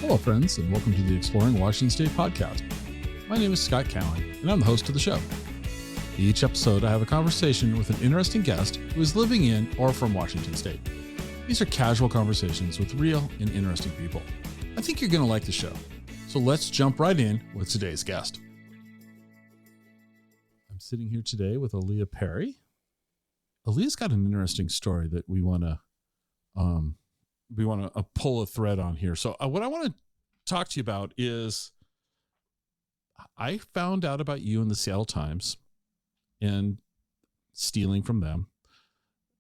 Hello, friends, and welcome to the Exploring Washington State podcast. My name is Scott Cowan, and I'm the host of the show. Each episode, I have a conversation with an interesting guest who is living in or from Washington State. These are casual conversations with real and interesting people. I think you're going to like the show. So let's jump right in with today's guest. I'm sitting here today with Alliyah Perry. Alliyah's got an interesting story that we want to pull a thread on here. So what I want to talk to you about is I found out about you in the Seattle Times and stealing from them.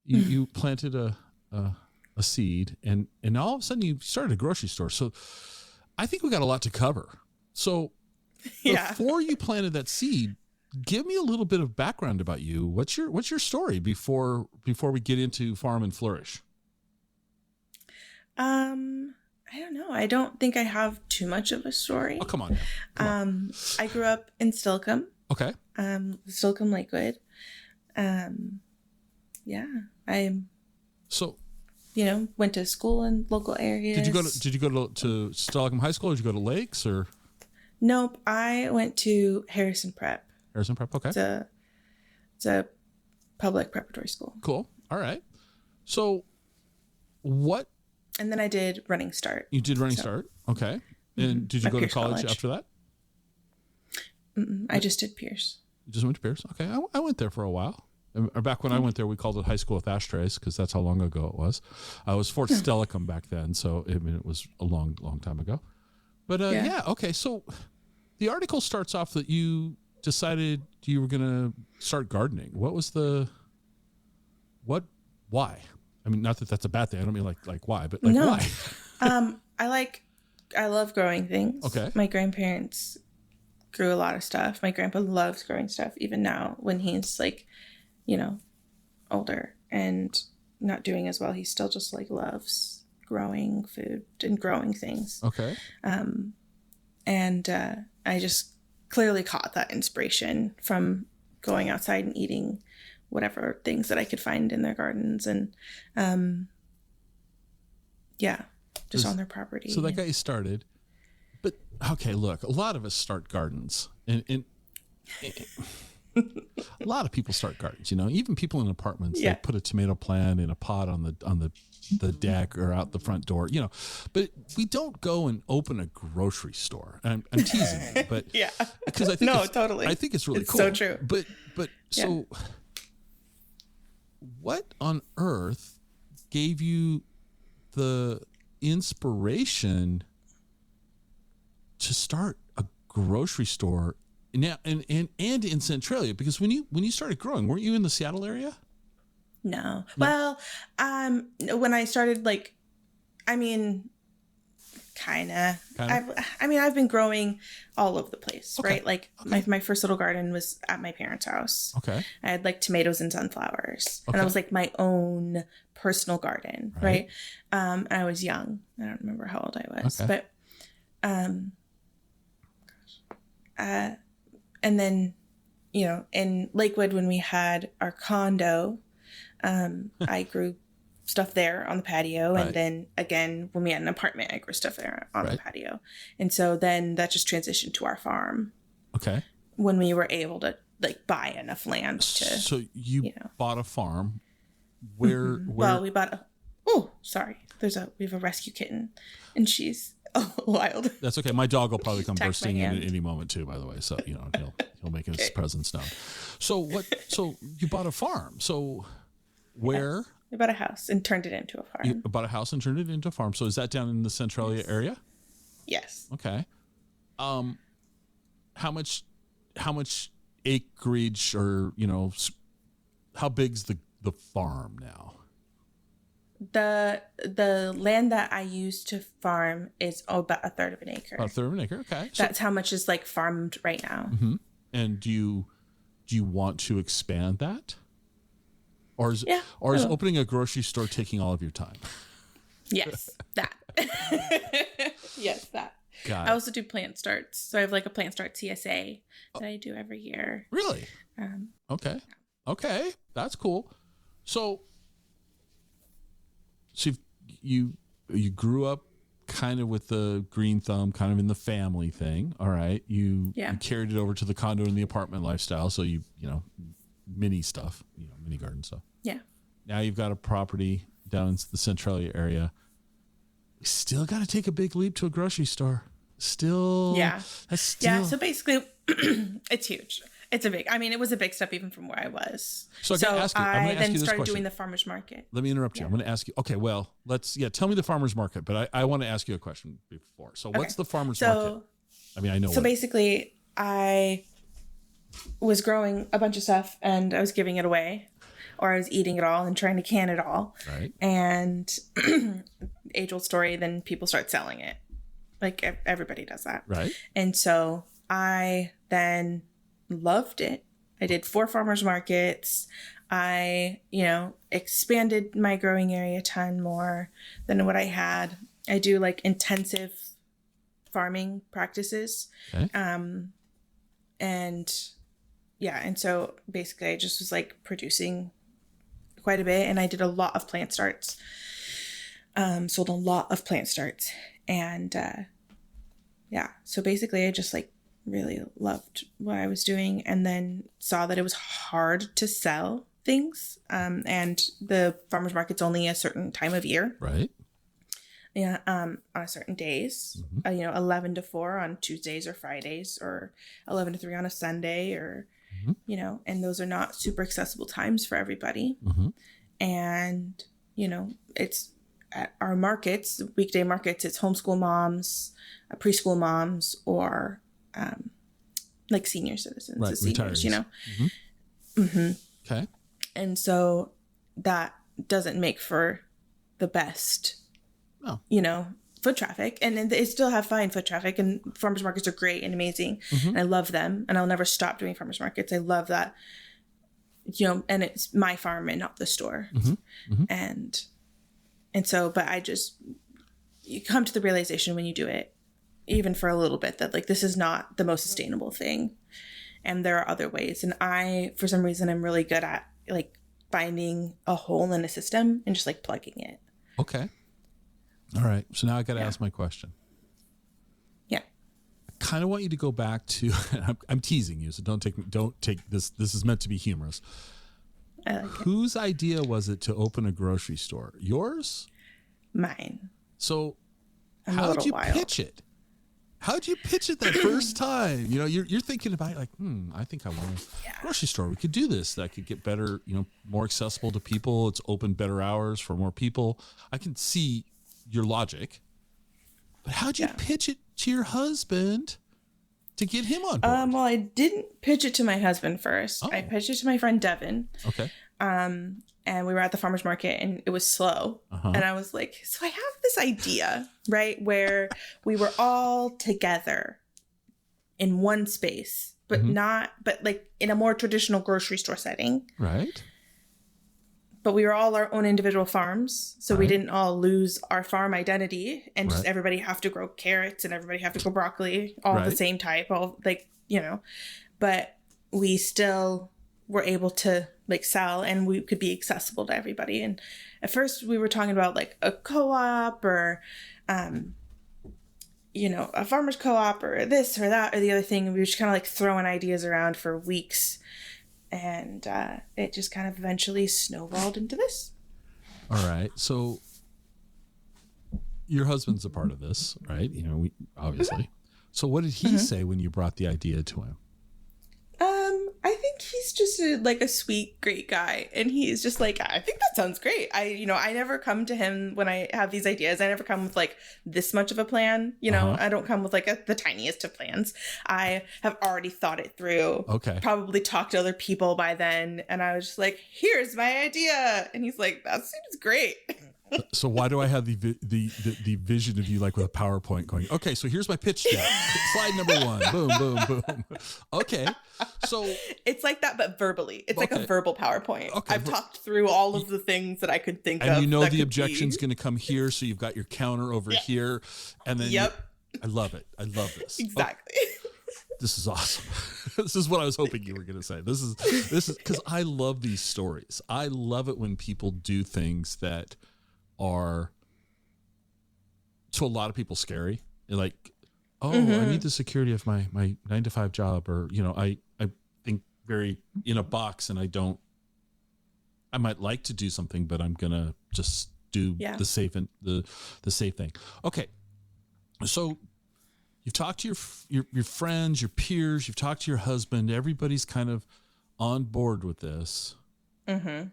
You planted a seed and all of a sudden you started a grocery store. So I think we got a lot to cover. So before you planted that seed, give me a little bit of background about you. What's your story before we get into Farm and Flourish? I don't know. I don't think I have too much of a story. Oh, come on. I grew up in Stilcombe. Okay. Stilcombe Lakewood. I went to school in local areas. Did you go to Stilcombe High School, or did you go to Lakes, or? Nope. I went to Harrison Prep. Harrison Prep. Okay. It's a public preparatory school. Cool. All right. So what? And then I did Running Start. You did Running Start. Okay. And did you go to college after that? I just did Pierce. You just went to Pierce? Okay. I went there for a while. Back when I went there, we called it high school with ashtrays because that's how long ago it was. I was Fort Stilcombe back then, so it was a long, long time ago. But okay. So the article starts off that you decided you were going to start gardening. What was why? I mean, not that that's a bad thing. I don't mean like why, but why? I love growing things. Okay. My grandparents grew a lot of stuff. My grandpa loves growing stuff even now when he's older and not doing as well. He still just loves growing food and growing things. Okay. I just clearly caught that inspiration from going outside and eating whatever things that I could find in their gardens and just on their property. So that got you started. But okay, look, a lot of us start gardens and a lot of people start gardens, even people in apartments, they put a tomato plant in a pot on the deck or out the front door, but we don't go and open a grocery store. And I'm teasing you, but because I think I think it's really cool. So true. But so what on earth gave you the inspiration to start a grocery store now and in Centralia? Because when you started growing, weren't you in the Seattle area? No. Well, when I started, kind of. I've been growing all over the place, right? My first little garden was at my parents' house. Okay. I had tomatoes and sunflowers, and that was my own personal garden, right? And I was young. I don't remember how old I was, but and then in Lakewood when we had our condo, I grew stuff there on the patio. And then again, when we had an apartment, I grew stuff there on the patio. And so then that just transitioned to our farm. Okay. When we were able to buy enough land to. So you bought a farm where? Well, we bought we have a rescue kitten and she's wild. That's okay. My dog will probably come bursting in at any moment too, by the way. So, he'll make his presence known. So you bought a farm. So where? Yes. We bought a house and turned it into a farm. You bought a house and turned it into a farm. So is that down in the Centralia area? Yes. Okay. How much acreage or, how big's the farm now? The land that I use to farm is about a third of an acre. About a third of an acre. Okay. That's how much is farmed right now. Mm-hmm. And do you want to expand that? Or is opening a grocery store taking all of your time? Yes, that. Yes, that. Got I also do plant starts. So I have a plant start CSA that I do every year. Really? Okay. Okay. That's cool. So you grew up kind of with the green thumb, kind of in the family thing. All right. You carried it over to the condo and the apartment lifestyle. So you know, mini stuff, mini garden stuff. Yeah. Now you've got a property down in the Centralia area. We still got to take a big leap to a grocery store. Still. Yeah. So basically it's huge. It was a big step even from where I was. So I then started doing the farmer's market. Let me interrupt you. I'm going to ask you. Okay, well, tell me the farmer's market, but I want to ask you a question before. So what's the farmer's market? I know. So basically I was growing a bunch of stuff and I was giving it away, or I was eating it all and trying to can it all. Right. And age old story, then people start selling it. Like everybody does that. Right. And so I then loved it. I did 4 farmers markets. I, expanded my growing area a ton more than what I had. I do like intensive farming practices. Okay. And so basically I just was like producing quite a bit, and I did a lot of plant starts. Sold a lot of plant starts, and so basically I just like really loved what I was doing, and then saw that it was hard to sell things. And the farmer's market's only a certain time of year. Right. Yeah. On certain days, 11 to 4 on Tuesdays or Fridays, or 11 to 3 on a Sunday, or, and those are not super accessible times for everybody. Mm-hmm. And, it's at our markets, weekday markets, it's homeschool moms, preschool moms, or like senior citizens, right, seniors, Mm-hmm. Mm-hmm. Okay. And so that doesn't make for the best, foot traffic. And they still have fine foot traffic, and farmers markets are great and amazing. Mm-hmm. And I love them, and I'll never stop doing farmers markets. I love that, and it's my farm and not the store. Mm-hmm. Mm-hmm. And so, but you come to the realization when you do it, even for a little bit, that like, this is not the most sustainable thing. And there are other ways. And for some reason, I'm really good at like finding a hole in a system and just like plugging it. Okay. All right. So now I got to ask my question. Yeah. I kind of want you to go back to, I'm teasing you, so don't take this. This is meant to be humorous. I like Whose idea was it to open a grocery store? Yours? Mine. So how did you pitch it? How'd you pitch it that first time? You're thinking about it like, I think I want a grocery store. We could do this. That could get better, more accessible to people. It's open better hours for more people. I can see your logic. But how'd you pitch it to your husband to get him on board? Well, I didn't pitch it to my husband first. Oh. I pitched it to my friend Devin. Okay. And we were at the farmer's market, and it was slow. Uh-huh. And I was like, so I have this idea, right, where we were all together in one space, but but like in a more traditional grocery store setting. Right. But we were all our own individual farms. So we didn't all lose our farm identity, and just everybody have to grow carrots and everybody have to grow broccoli, all the same type, all like, but we still were able to like sell, and we could be accessible to everybody. And at first we were talking about like a co-op, or a farmer's co-op, or this or that or the other thing. And we were just kind of like throwing ideas around for weeks, and it just kind of eventually snowballed into this. All right. So your husband's a part of this, right? Obviously. So what did he say when you brought the idea to him? I think he's just a sweet, great guy. And he's just like, I think that sounds great. I never come to him when I have these ideas. I never come with like this much of a plan. I don't come with like the tiniest of plans. I have already thought it through. Okay. Probably talked to other people by then. And I was just like, here's my idea. And he's like, that seems great. So why do I have the vision of you like with a PowerPoint going, okay, so here's my pitch deck. Slide number 1. Boom, boom, boom. Okay. So it's like that, but verbally. It's like a verbal PowerPoint. Okay. I've talked through all of the things that I could think of. And the objection's going to come here. So you've got your counter over here. And then I love it. I love this. Exactly. This is awesome. This is what I was hoping you were going to say. This is because I love these stories. I love it when people do things that are to a lot of people scary. Like, oh, I need the security of my 9-to-5 job, or, you know, I think very in a box, and I might like to do something, but I'm going to just do the safe and the safe thing. Okay. So you've talked to your friends, your peers, you've talked to your husband, everybody's kind of on board with this. Mm-hmm.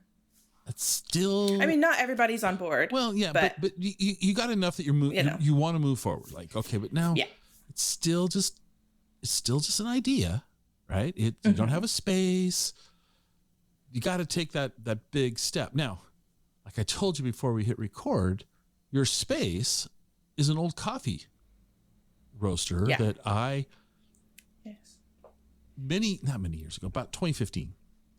It's still, I mean, not everybody's on board. Well, yeah, but you got enough that you want to move forward. Like, okay, but now it's still just an idea, right? You don't have a space. You got to take that big step. Now, like I told you before we hit record, your space is an old coffee roaster that not many years ago, about 2015,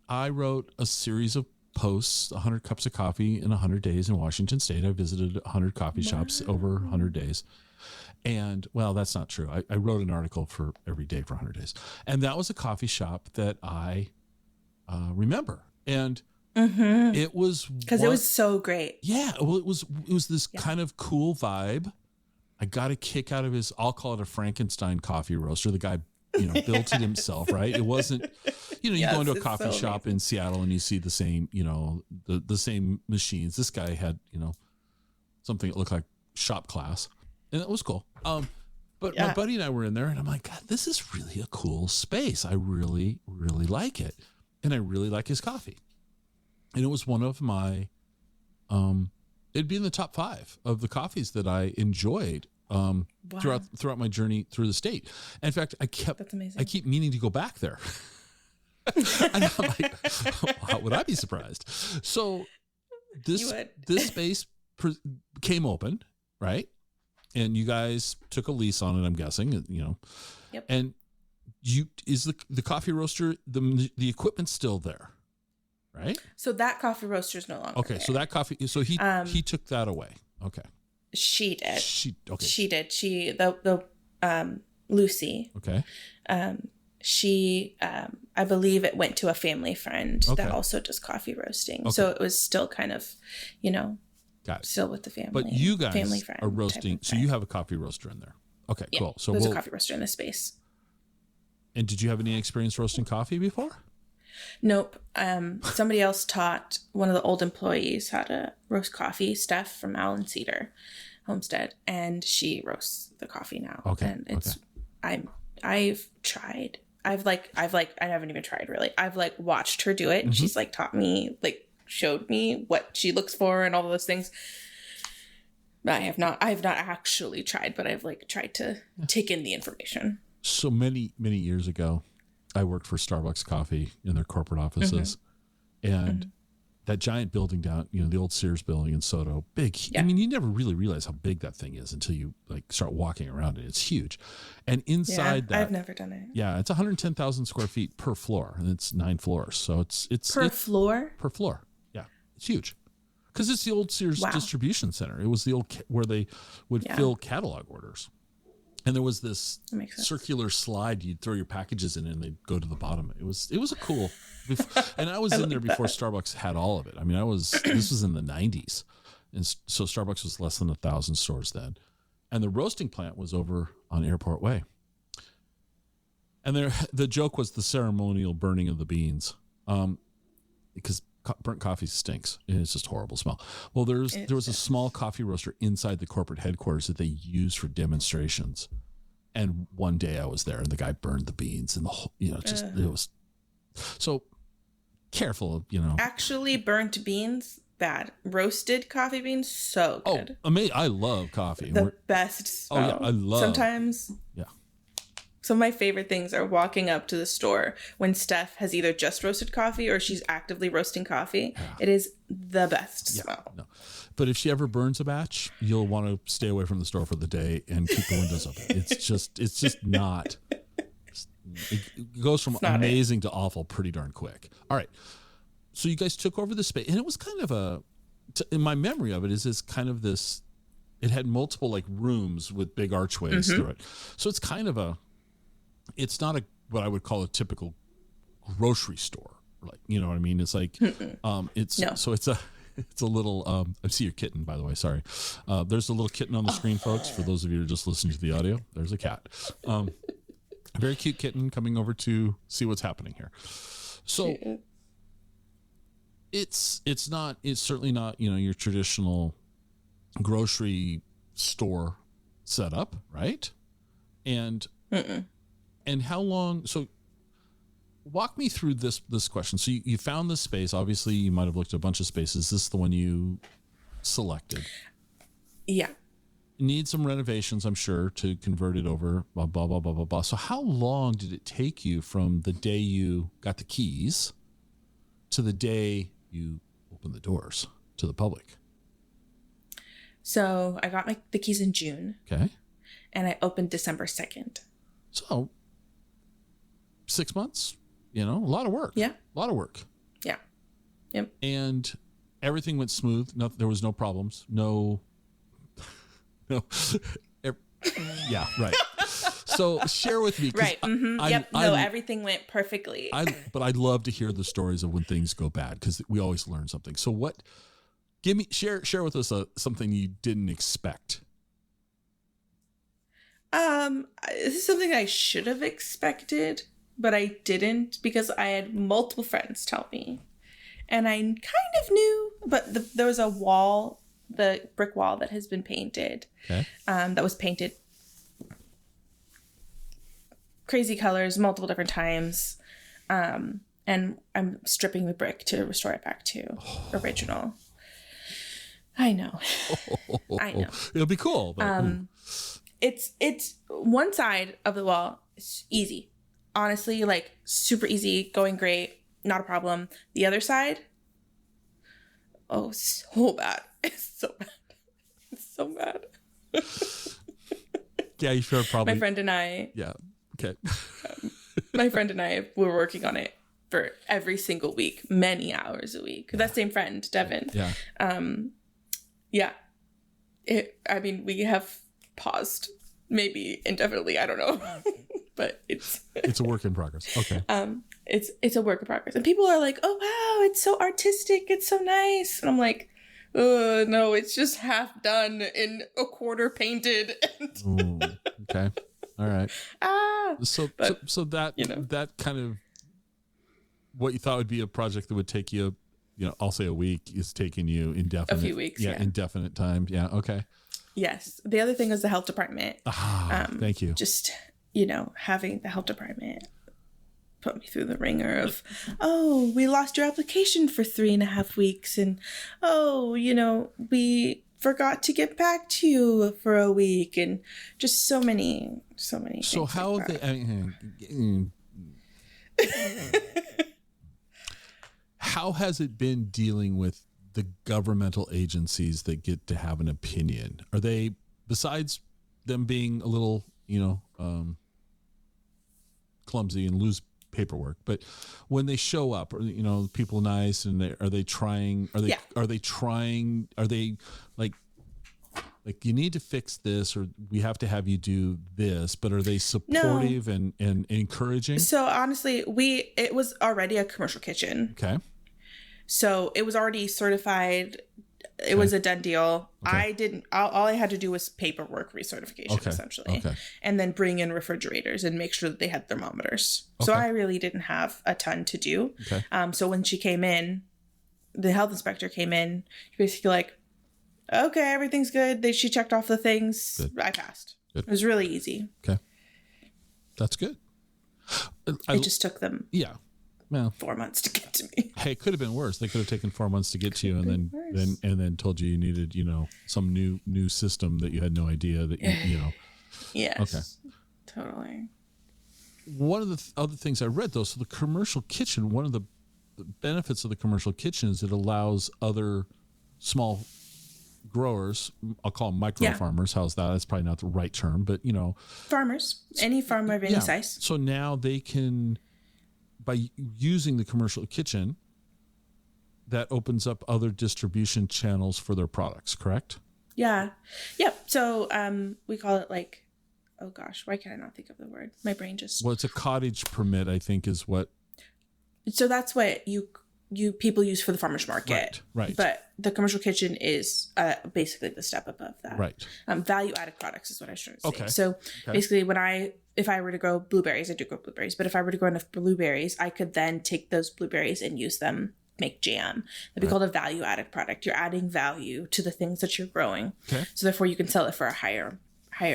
I wrote a series of posts, 100 cups of coffee in 100 days in Washington State. I visited 100 coffee shops over 100 days. And, well, that's not true. I wrote an article for every day for 100 days. And that was a coffee shop that I remember. And it was... Because it was so great. Yeah. Well, it was this kind of cool vibe. I got a kick out of his, I'll call it a Frankenstein coffee roaster. The guy, you know, built it himself, right? It wasn't, you know, you go into a coffee shop in Seattle and you see the same, you know, the same machines. This guy had, you know, something that looked like shop class, and it was cool. But my buddy and I were in there, and I'm like, God, this is really a cool space. I really, really like it. And I really like his coffee. And it was one of my, it'd be in the top 5 of the coffees that I enjoyed throughout my journey through the state. And in fact, I keep meaning to go back there. And I'm like, how would I be surprised? So this space came open, right? And you guys took a lease on it, I'm guessing, you know. Yep. And is the coffee roaster, the equipment's still there, right? So that coffee roaster is no longer okay. there. So that coffee, so he took that away. Okay. She did. She did. Lucy. Okay. She I believe it went to a family friend that also does coffee roasting. Okay. So it was still kind of, you know, still with the family. But you guys are roasting, so you have a coffee roaster in there. Okay, cool. So there's a coffee roaster in this space. And did you have any experience roasting coffee before? Nope. Somebody else taught one of the old employees how to roast coffee, Steph from Allen Cedar Homestead, and she roasts the coffee now. Okay. And it's I've tried. I haven't even tried really. I've like watched her do it, and she's like taught me, like showed me what she looks for and all those things. I have not actually tried, but I've like tried to take in the information. So many years ago, I worked for Starbucks Coffee in their corporate offices, and that giant building down, you know, the old Sears building in Soto, big. Yeah. I mean, you never really realize how big that thing is until you like start walking around it. It's huge. And inside that, I've never done it. Yeah. It's 110,000 square feet per floor, and it's 9 floors. So it's floor? Per floor. Yeah. It's huge. Cause it's the old Sears distribution center. It was the old, where they would fill catalog orders. And there was this circular slide you'd throw your packages in, and they'd go to the bottom. It was a cool, and I was in there before Starbucks had all of it. I mean, this was in the 90s. And so Starbucks was less than 1,000 stores then. And the roasting plant was over on Airport Way. And the joke was the ceremonial burning of the beans. Because burnt coffee stinks. It's just horrible smell. Well, there was a small coffee roaster inside the corporate headquarters that they used for demonstrations. And one day I was there, and the guy burned the beans, and the whole, you know, it was so careful, you know. Actually, burnt beans, bad. Roasted coffee beans, so good. Oh, amazing! I love coffee. The best smell. Oh yeah, I love. Sometimes. Yeah. Some of my favorite things are walking up to the store when Steph has either just roasted coffee or she's actively roasting coffee. Yeah. It is the best smell. No. But if she ever burns a batch, you'll want to stay away from the store for the day and keep the windows open. It's just not. It goes from amazing to awful pretty darn quick. All right. So you guys took over the space, and it was kind of in my memory of it is kind of this, it had multiple like rooms with big archways through it. So it's kind of it's not what I would call a typical grocery store. Like, you know what I mean? It's like, so it's it's a little, I see your kitten, by the way. Sorry. There's a little kitten on the screen, folks. For those of you who are just listening to the audio, there's a cat. A very cute kitten coming over to see what's happening here. So it's certainly not, your traditional grocery store setup, right? And how long, so walk me through this question. So you found this space. Obviously, you might have looked at a bunch of spaces. Is this the one you selected? Yeah. Need some renovations, I'm sure, to convert it over, blah, blah, blah, blah, blah, blah. So how long did it take you from the day you got the keys to the day you opened the doors to the public? So I got the keys in June. Okay. And I opened December 2nd. So 6 months, a lot of work. Yeah. A lot of work. Yeah. Yep. And everything went smooth. There was no problems. No. Yeah, right. So share with me. Right. Mm-hmm. Everything went perfectly. But I'd love to hear the stories of when things go bad, because we always learn something. So share with us something you didn't expect. This is something I should have expected, but I didn't, because I had multiple friends tell me, and I kind of knew, but there was a wall, the brick wall that has been painted, that was painted crazy colors multiple different times. And I'm stripping the brick to restore it back to original. I know. I know. It'll be cool. But, It's one side of the wall is easy. Honestly, like super easy, going great, not a problem. The other side, so bad. It's so bad. It's so bad. Yeah, you sure probably. My friend and I. Yeah. Okay. My friend and I were working on it for every single week, many hours a week. That same friend, Devin. Yeah. Yeah. We have paused maybe indefinitely. I don't know. But it's a work in progress. Okay. It's a work in progress. And people are like, oh, wow, it's so artistic. It's so nice. And I'm like, no, it's just half done and a quarter painted. Ooh, okay. All right. So that, that kind of what you thought would be a project that would take you, I'll say a week, is taking you indefinite. A few weeks. Yeah. Indefinite time. Yeah. Okay. Yes. The other thing is the health department. Thank you. Just, having the health department put me through the ringer of, oh, we lost your application for 3.5 weeks. And, oh, we forgot to get back to you for a week. And just so many things. So how like how has it been dealing with the governmental agencies that get to have an opinion? Are they, besides them being a little, clumsy and lose paperwork, but when they show up, people nice, and are they like you need to fix this, or we have to have you do this, but are they supportive and encouraging? So honestly, it was already a commercial kitchen. Okay. So it was already certified. It was a done deal. Okay. All I had to do was paperwork recertification, essentially. Okay. And then bring in refrigerators and make sure that they had thermometers. Okay. So I really didn't have a ton to do. Okay. So when she came in, the health inspector came in, basically like, okay, everything's good. She checked off the things. Good. I passed. Good. It was really easy. Okay. That's good. It just took them. Yeah. Well, 4 months to get to me. Hey, it could have been worse. They could have taken 4 months to get to you, and then told you needed, some new system that you had no idea that you. Yes. Okay. Totally. One of the other things I read, though, so the commercial kitchen, one of the benefits of the commercial kitchen is it allows other small growers, I'll call them micro farmers. How's that? That's probably not the right term, but farmers, any farmer of any size. So now they can, by using the commercial kitchen, that opens up other distribution channels for their products, correct? Yeah. Yep. So we call it like, oh gosh, why can't I not think of the word? My brain just... Well, it's a cottage permit, I think, is what... So that's what people use for the farmer's market. Right. But the commercial kitchen is basically the step above that. Right. Value added products is what I was trying to say. Okay. So basically if I were to grow blueberries, I do grow blueberries, but if I were to grow enough blueberries, I could then take those blueberries and use them, make jam. That'd be called a value added product. You're adding value to the things that you're growing. Okay. So therefore you can sell it for a higher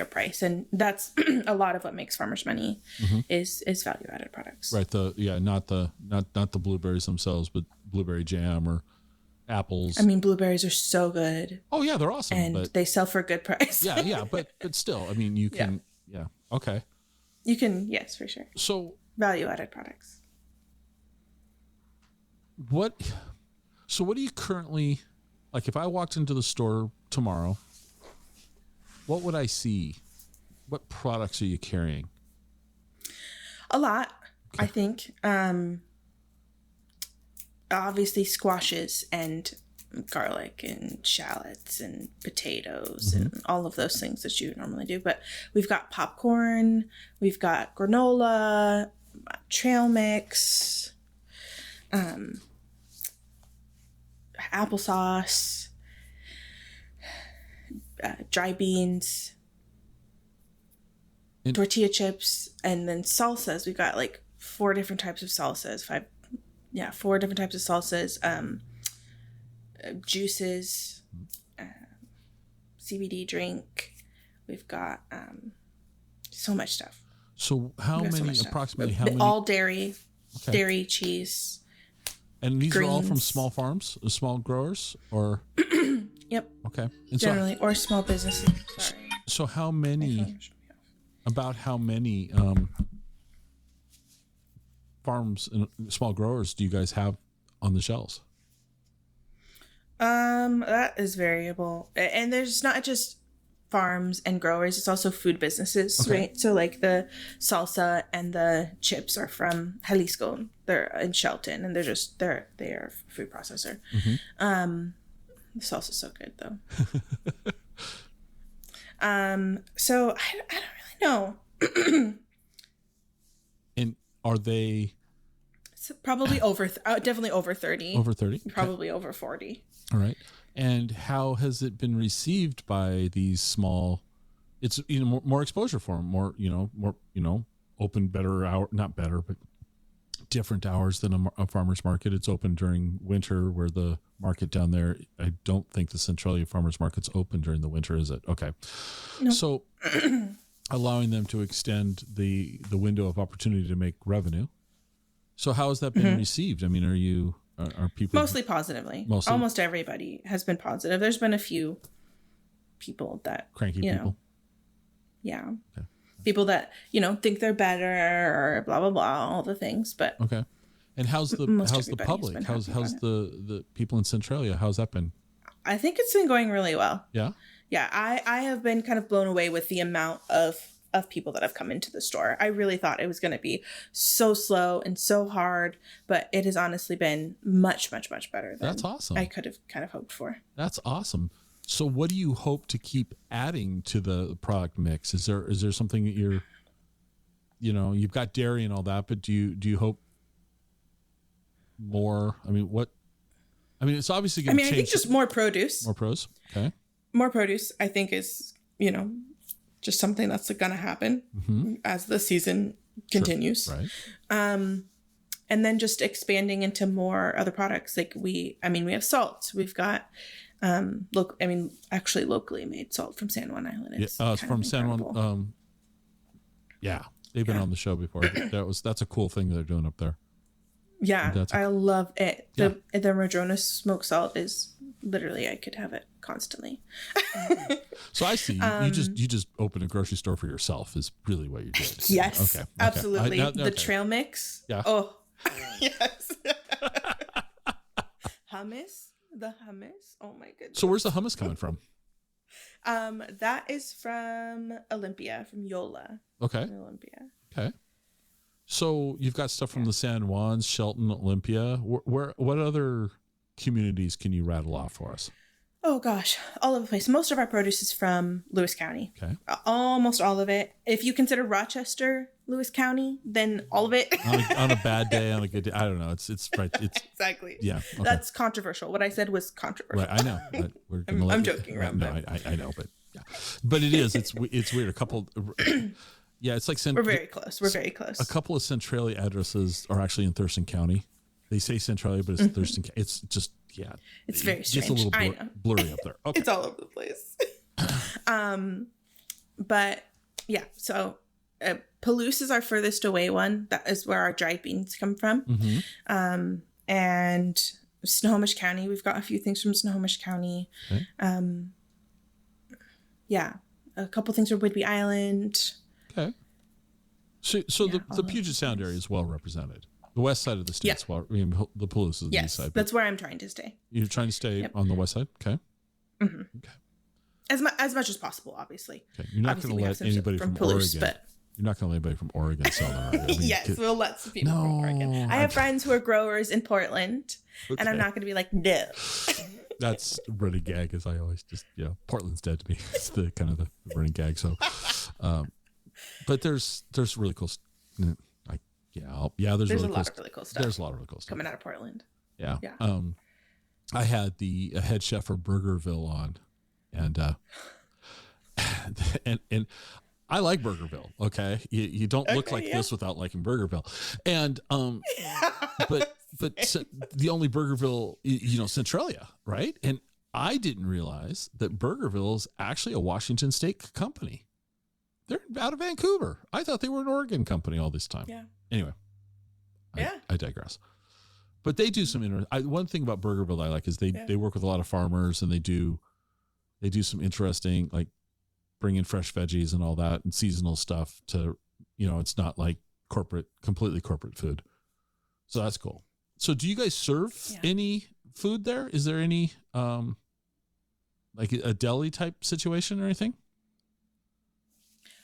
price, and that's a lot of what makes farmers money is value added products. Right. Not the blueberries themselves, but blueberry jam or apples. I mean, blueberries are so good. Oh yeah, they're awesome, and they sell for a good price. yeah, but still, I mean, you can. Yeah. Okay. You can, yes, for sure. So value added products. What do you currently, like, if I walked into the store tomorrow, what would I see? What products are you carrying? A lot, I think. Obviously squashes and garlic and shallots and potatoes and all of those things that you would normally do. But we've got popcorn, we've got granola, trail mix, applesauce, dry beans, tortilla chips, and then salsas. We've got like 4 different types of salsas. 4 different types of salsas. Juices, CBD drink. We've got so much stuff. So approximately how many? All dairy, dairy, cheese. And these greens. are all from small farms, small growers, or? Yep. Okay. And generally, or small businesses. Sorry. So how many? About how many farms and small growers do you guys have on the shelves? That is variable, and there's not just farms and growers; it's also food businesses, right? So, like the salsa and the chips are from Jalisco. They're in Shelton, and they are a food processor. The salsa's so good, though. So I don't really know. And are they? It's probably definitely over 30. Over 30? Probably over 40. All right. And how has it been received by these small? It's more exposure for them, more open better hour, not better, but different hours than a farmer's market. It's open during winter, where the market down there, I don't think the Centralia farmer's market's open during the winter, is it? Okay. No. So allowing them to extend the window of opportunity to make revenue. So how has that been received? I mean, are people mostly positively? Almost everybody has been positive. There's been a few people that cranky people. Yeah. Okay. People that, think they're better or blah, blah, blah, all the things. But okay. And how's the public? How's the people in Centralia? How's that been? I think it's been going really well. Yeah. Yeah. I have been kind of blown away with the amount of people that have come into the store. I really thought it was going to be so slow and so hard, but it has honestly been much, much, much better than That's awesome. I could have kind of hoped for. That's awesome. So what do you hope to keep adding to the product mix? Is there something that you've got dairy and all that, but do you hope more? I mean, it's obviously going to change. I think just more produce. More pros. Okay. More produce, I think, is, just something that's going to happen as the season continues. Sure. Right. And then just expanding into more other products. Like we have salt. We've got, actually locally made salt from San Juan Island. It's from San Juan. Yeah. They've been on the show before. That's a cool thing they're doing up there. Yeah. I love it. The Madronas smoked salt is literally, I could have it constantly. So I see you just opened a grocery store for yourself is really what you did. Yes. Okay. Absolutely. The trail mix. Yeah. Oh, yes. The hummus. Oh my goodness. So where's the hummus coming from? That is from Olympia, from Yola. Okay. Olympia. Okay. So you've got stuff from the San Juans, Shelton, Olympia. What other communities can you rattle off for us? Oh gosh, all over the place. Most of our produce is from Lewis County. Okay. Almost all of it. If you consider Rochester Lewis County, then all of it. on a bad day, on a good day, I don't know. It's right. It's exactly. Yeah. Okay. That's controversial. What I said was controversial. Right. I know. But I'm joking around. No, I know, but yeah, but it is. It's weird. A couple. Yeah, it's like we're very close. We're very close. A couple of Centralia addresses are actually in Thurston County. They say Centralia, but it's Thurston. It's just it's very strange. It's a little blurry up there. Okay. It's all over the place. But yeah, so Palouse is our furthest away one. That is where our dried beans come from. Mm-hmm. And Snohomish County, we've got a few things from Snohomish County. Okay. Yeah, a couple things from Whidbey Island. Okay. So yeah, the Puget Sound area is well represented. The west side of the state's well. I mean, the Palouse is the east side. That's where I'm trying to stay. You're trying to stay on the west side? Okay. Mm-hmm. Okay. As much as possible, obviously. Okay. You're not going to let anybody from Palouse, Oregon. You're not going to let anybody from Oregon sell their area. Yes, we'll let some people from Oregon. I have friends who are growers in Portland, and I'm not going to be like, no. That's running gag, as I always just, Portland's dead to me. It's the kind of the running gag. So, but there's really cool. There's a lot of really cool stuff. There's a lot of really cool stuff coming out of Portland. Yeah. I had the head chef for Burgerville on, and and I like Burgerville. Okay, you don't look like this without liking Burgerville, and but the only Burgerville, Centralia, right? And I didn't realize that Burgerville is actually a Washington State company. They're out of Vancouver. I thought they were an Oregon company all this time. Yeah. Anyway, I digress. But they do some one thing about Burgerville I like is they work with a lot of farmers, and they do some interesting, like, bring in fresh veggies and all that and seasonal stuff to, it's not like completely corporate food. So that's cool. So do you guys serve any food there? Is there any like a deli type situation or anything?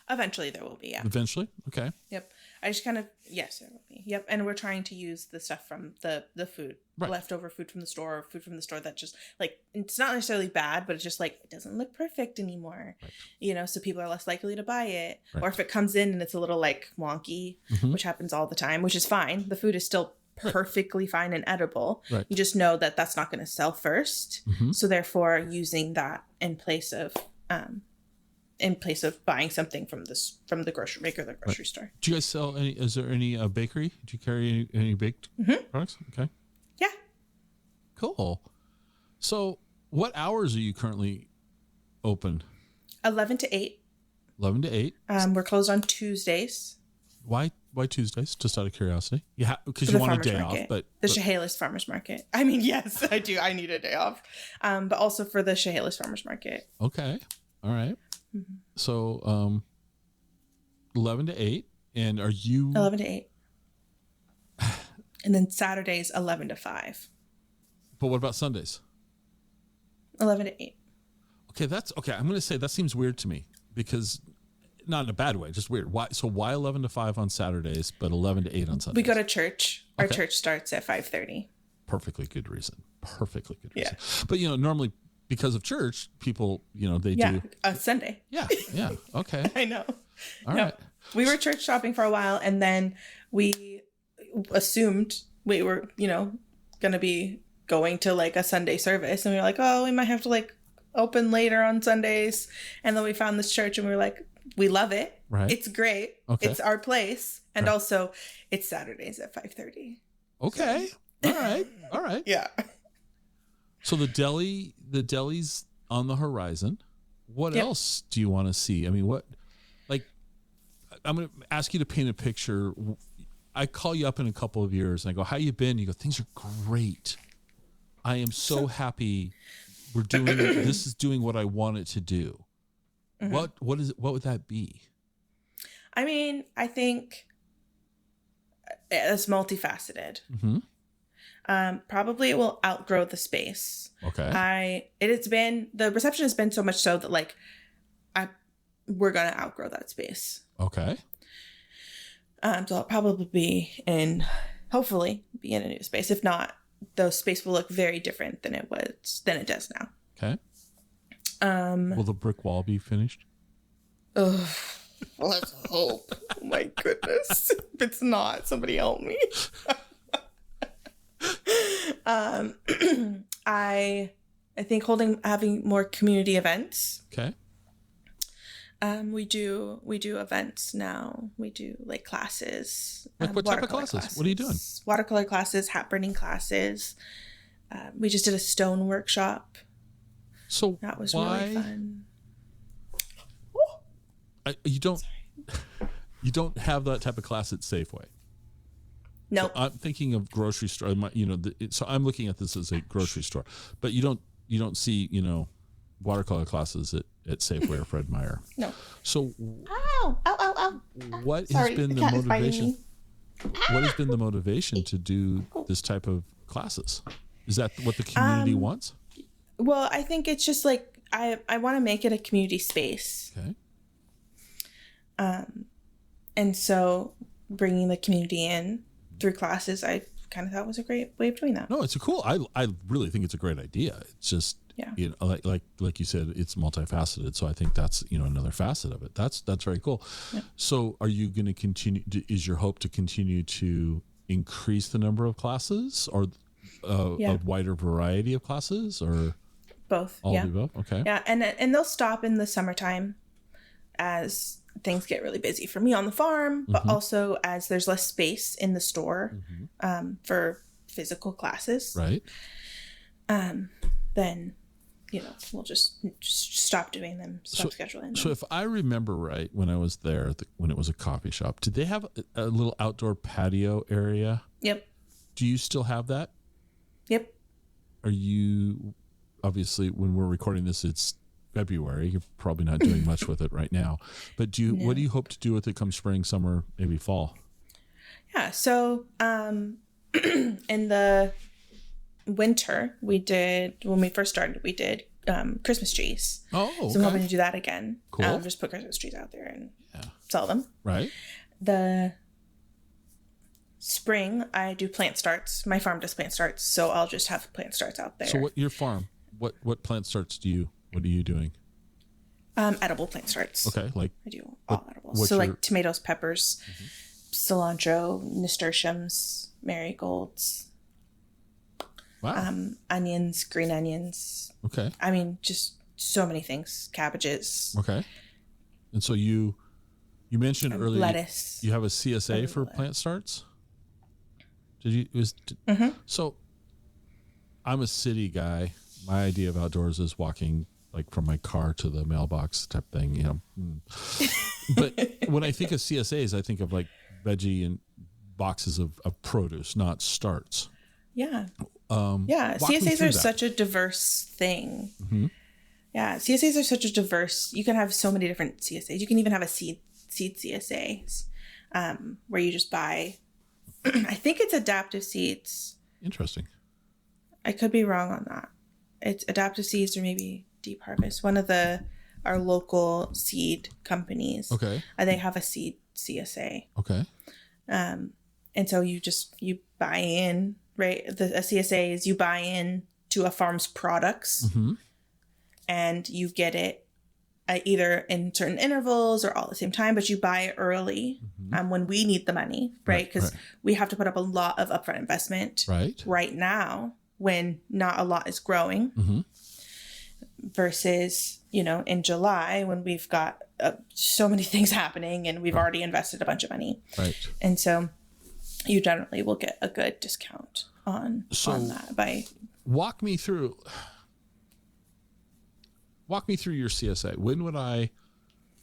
Eventually there will be, yeah. Eventually? Okay. Yep. I just kind of, yes, there will be. Yep. And we're trying to use the stuff from the food, leftover food from the store, or food from the store that just, like, it's not necessarily bad, but it's just like, it doesn't look perfect anymore. Right. So people are less likely to buy it. Right. Or if it comes in and it's a little, like, wonky, which happens all the time, which is fine. The food is still perfectly fine and edible. Right. You just know that that's not going to sell first. Mm-hmm. So therefore using that in place of buying something from the grocery maker, the grocery store. Do you guys sell any? Is there any bakery? Do you carry any baked products? Okay. Yeah. Cool. So, what hours are you currently open? 11 to 8. 11 to 8. We're closed on Tuesdays. Why Tuesdays? Just out of curiosity. Yeah, because you want a day off. But the Chehalis Farmers Market. I mean, yes, I do. I need a day off. But also for the Chehalis Farmers Market. Okay. All right. Mm-hmm. So, 11 to 8. And are you 11 to 8? And then Saturdays 11 to 5. But what about Sundays? 11 to 8. Okay, that's okay. I'm going to say that seems weird to me, because not in a bad way, just weird. Why 11 to 5 on Saturdays, but 11 to 8 on Sundays? We go to church. Our church starts at 5:30. Perfectly good reason. Yeah. But normally, because of church, people, they do Sunday. Yeah. Okay. I know. All right. We were church shopping for a while, and then we assumed we were, going to be going to like a Sunday service, and we were like, oh, we might have to like open later on Sundays. And then we found this church, and we were like, we love it. Right. It's great. Okay. It's our place. And also it's Saturdays at 5:30. Okay. So. All right. Yeah. So the deli's on the horizon. What else do you want to see? I mean, I'm going to ask you to paint a picture. I call you up in a couple of years and I go, how you been? You go, things are great. I am so happy we're doing it. This is doing what I want it to do. Mm-hmm. What is it? What would that be? I mean, I think it's multifaceted. Mm-hmm. Probably it will outgrow the space. Okay. The reception has been so much so that like we're gonna outgrow that space. Okay. So I'll probably hopefully be in a new space. If not, the space will look very different than it does now. Okay. Will the brick wall be finished? Ugh. Let's hope. Oh my goodness. If it's not, somebody help me. I think having more community events. Okay. We do events now. We do like classes. Like what type of classes? What are you doing? Watercolor classes, hat burning classes. We just did a stone workshop. So that was really fun. You don't have that type of class at Safeway. No, nope. So I'm thinking of grocery store. So I'm looking at this as a grocery store, but you don't see watercolor classes at Safeway or Fred Meyer. No. So ow. What has been the motivation? What has been the motivation to do this type of classes? Is that what the community wants? Well, I think it's just like I want to make it a community space. Okay. And so bringing the community in through classes, I kind of thought was a great way of doing that. No, it's I really think it's a great idea. It's just, like you said, it's multifaceted. So I think that's, another facet of it. That's very cool. Yeah. So are you going to continue, is your hope to continue to increase the number of classes or a wider variety of classes or both? All of the above? Okay. Yeah. And they'll stop in the summertime as things get really busy for me on the farm, but also as there's less space in the store for physical classes. Right. Then, we'll just stop doing them, scheduling them. So if I remember right, when I was there, when it was a coffee shop, did they have a little outdoor patio area? Yep. Do you still have that? Yep. Are you, obviously, when we're recording this, it's February. You're probably not doing much with it right now, but what do you hope to do with it come spring, summer, maybe fall? Yeah. So, in the winter, when we first started, we did Christmas trees. Oh, okay. So I'm hoping to do that again. Cool. Just put Christmas trees out there and sell them. Right. The spring, I do plant starts. My farm does plant starts, so I'll just have plant starts out there. So your farm, what plant starts what are you doing? Edible plant starts. Okay, like I do all edible. So like tomatoes, peppers, cilantro, nasturtiums, marigolds. Wow. Onions, green onions. Okay. I mean, just so many things. Cabbages. Okay. And so you mentioned earlier lettuce. You have a CSA for plant starts? So I'm a city guy. My idea of outdoors is walking like from my car to the mailbox type thing, But when I think of CSAs, I think of like veggie and boxes of produce, not starts. Yeah. CSAs are such a diverse thing. Mm-hmm. Yeah. CSAs are such a diverse, you can have so many different CSAs. You can even have a seed CSAs, where you just buy, I think it's adaptive seeds. Interesting. I could be wrong on that. It's adaptive seeds or maybe Deep Harvest. One of our local seed companies. Okay. They have a seed CSA. Okay. And so you buy in, right? A CSA is you buy in to a farm's products and you get it either in certain intervals or all at the same time, but you buy it early when we need the money, right? Because we have to put up a lot of upfront investment right now when not a lot is growing versus, in July when we've got so many things happening and we've already invested a bunch of money. Right. And so you generally will get a good discount on that. Walk me through your CSA. When would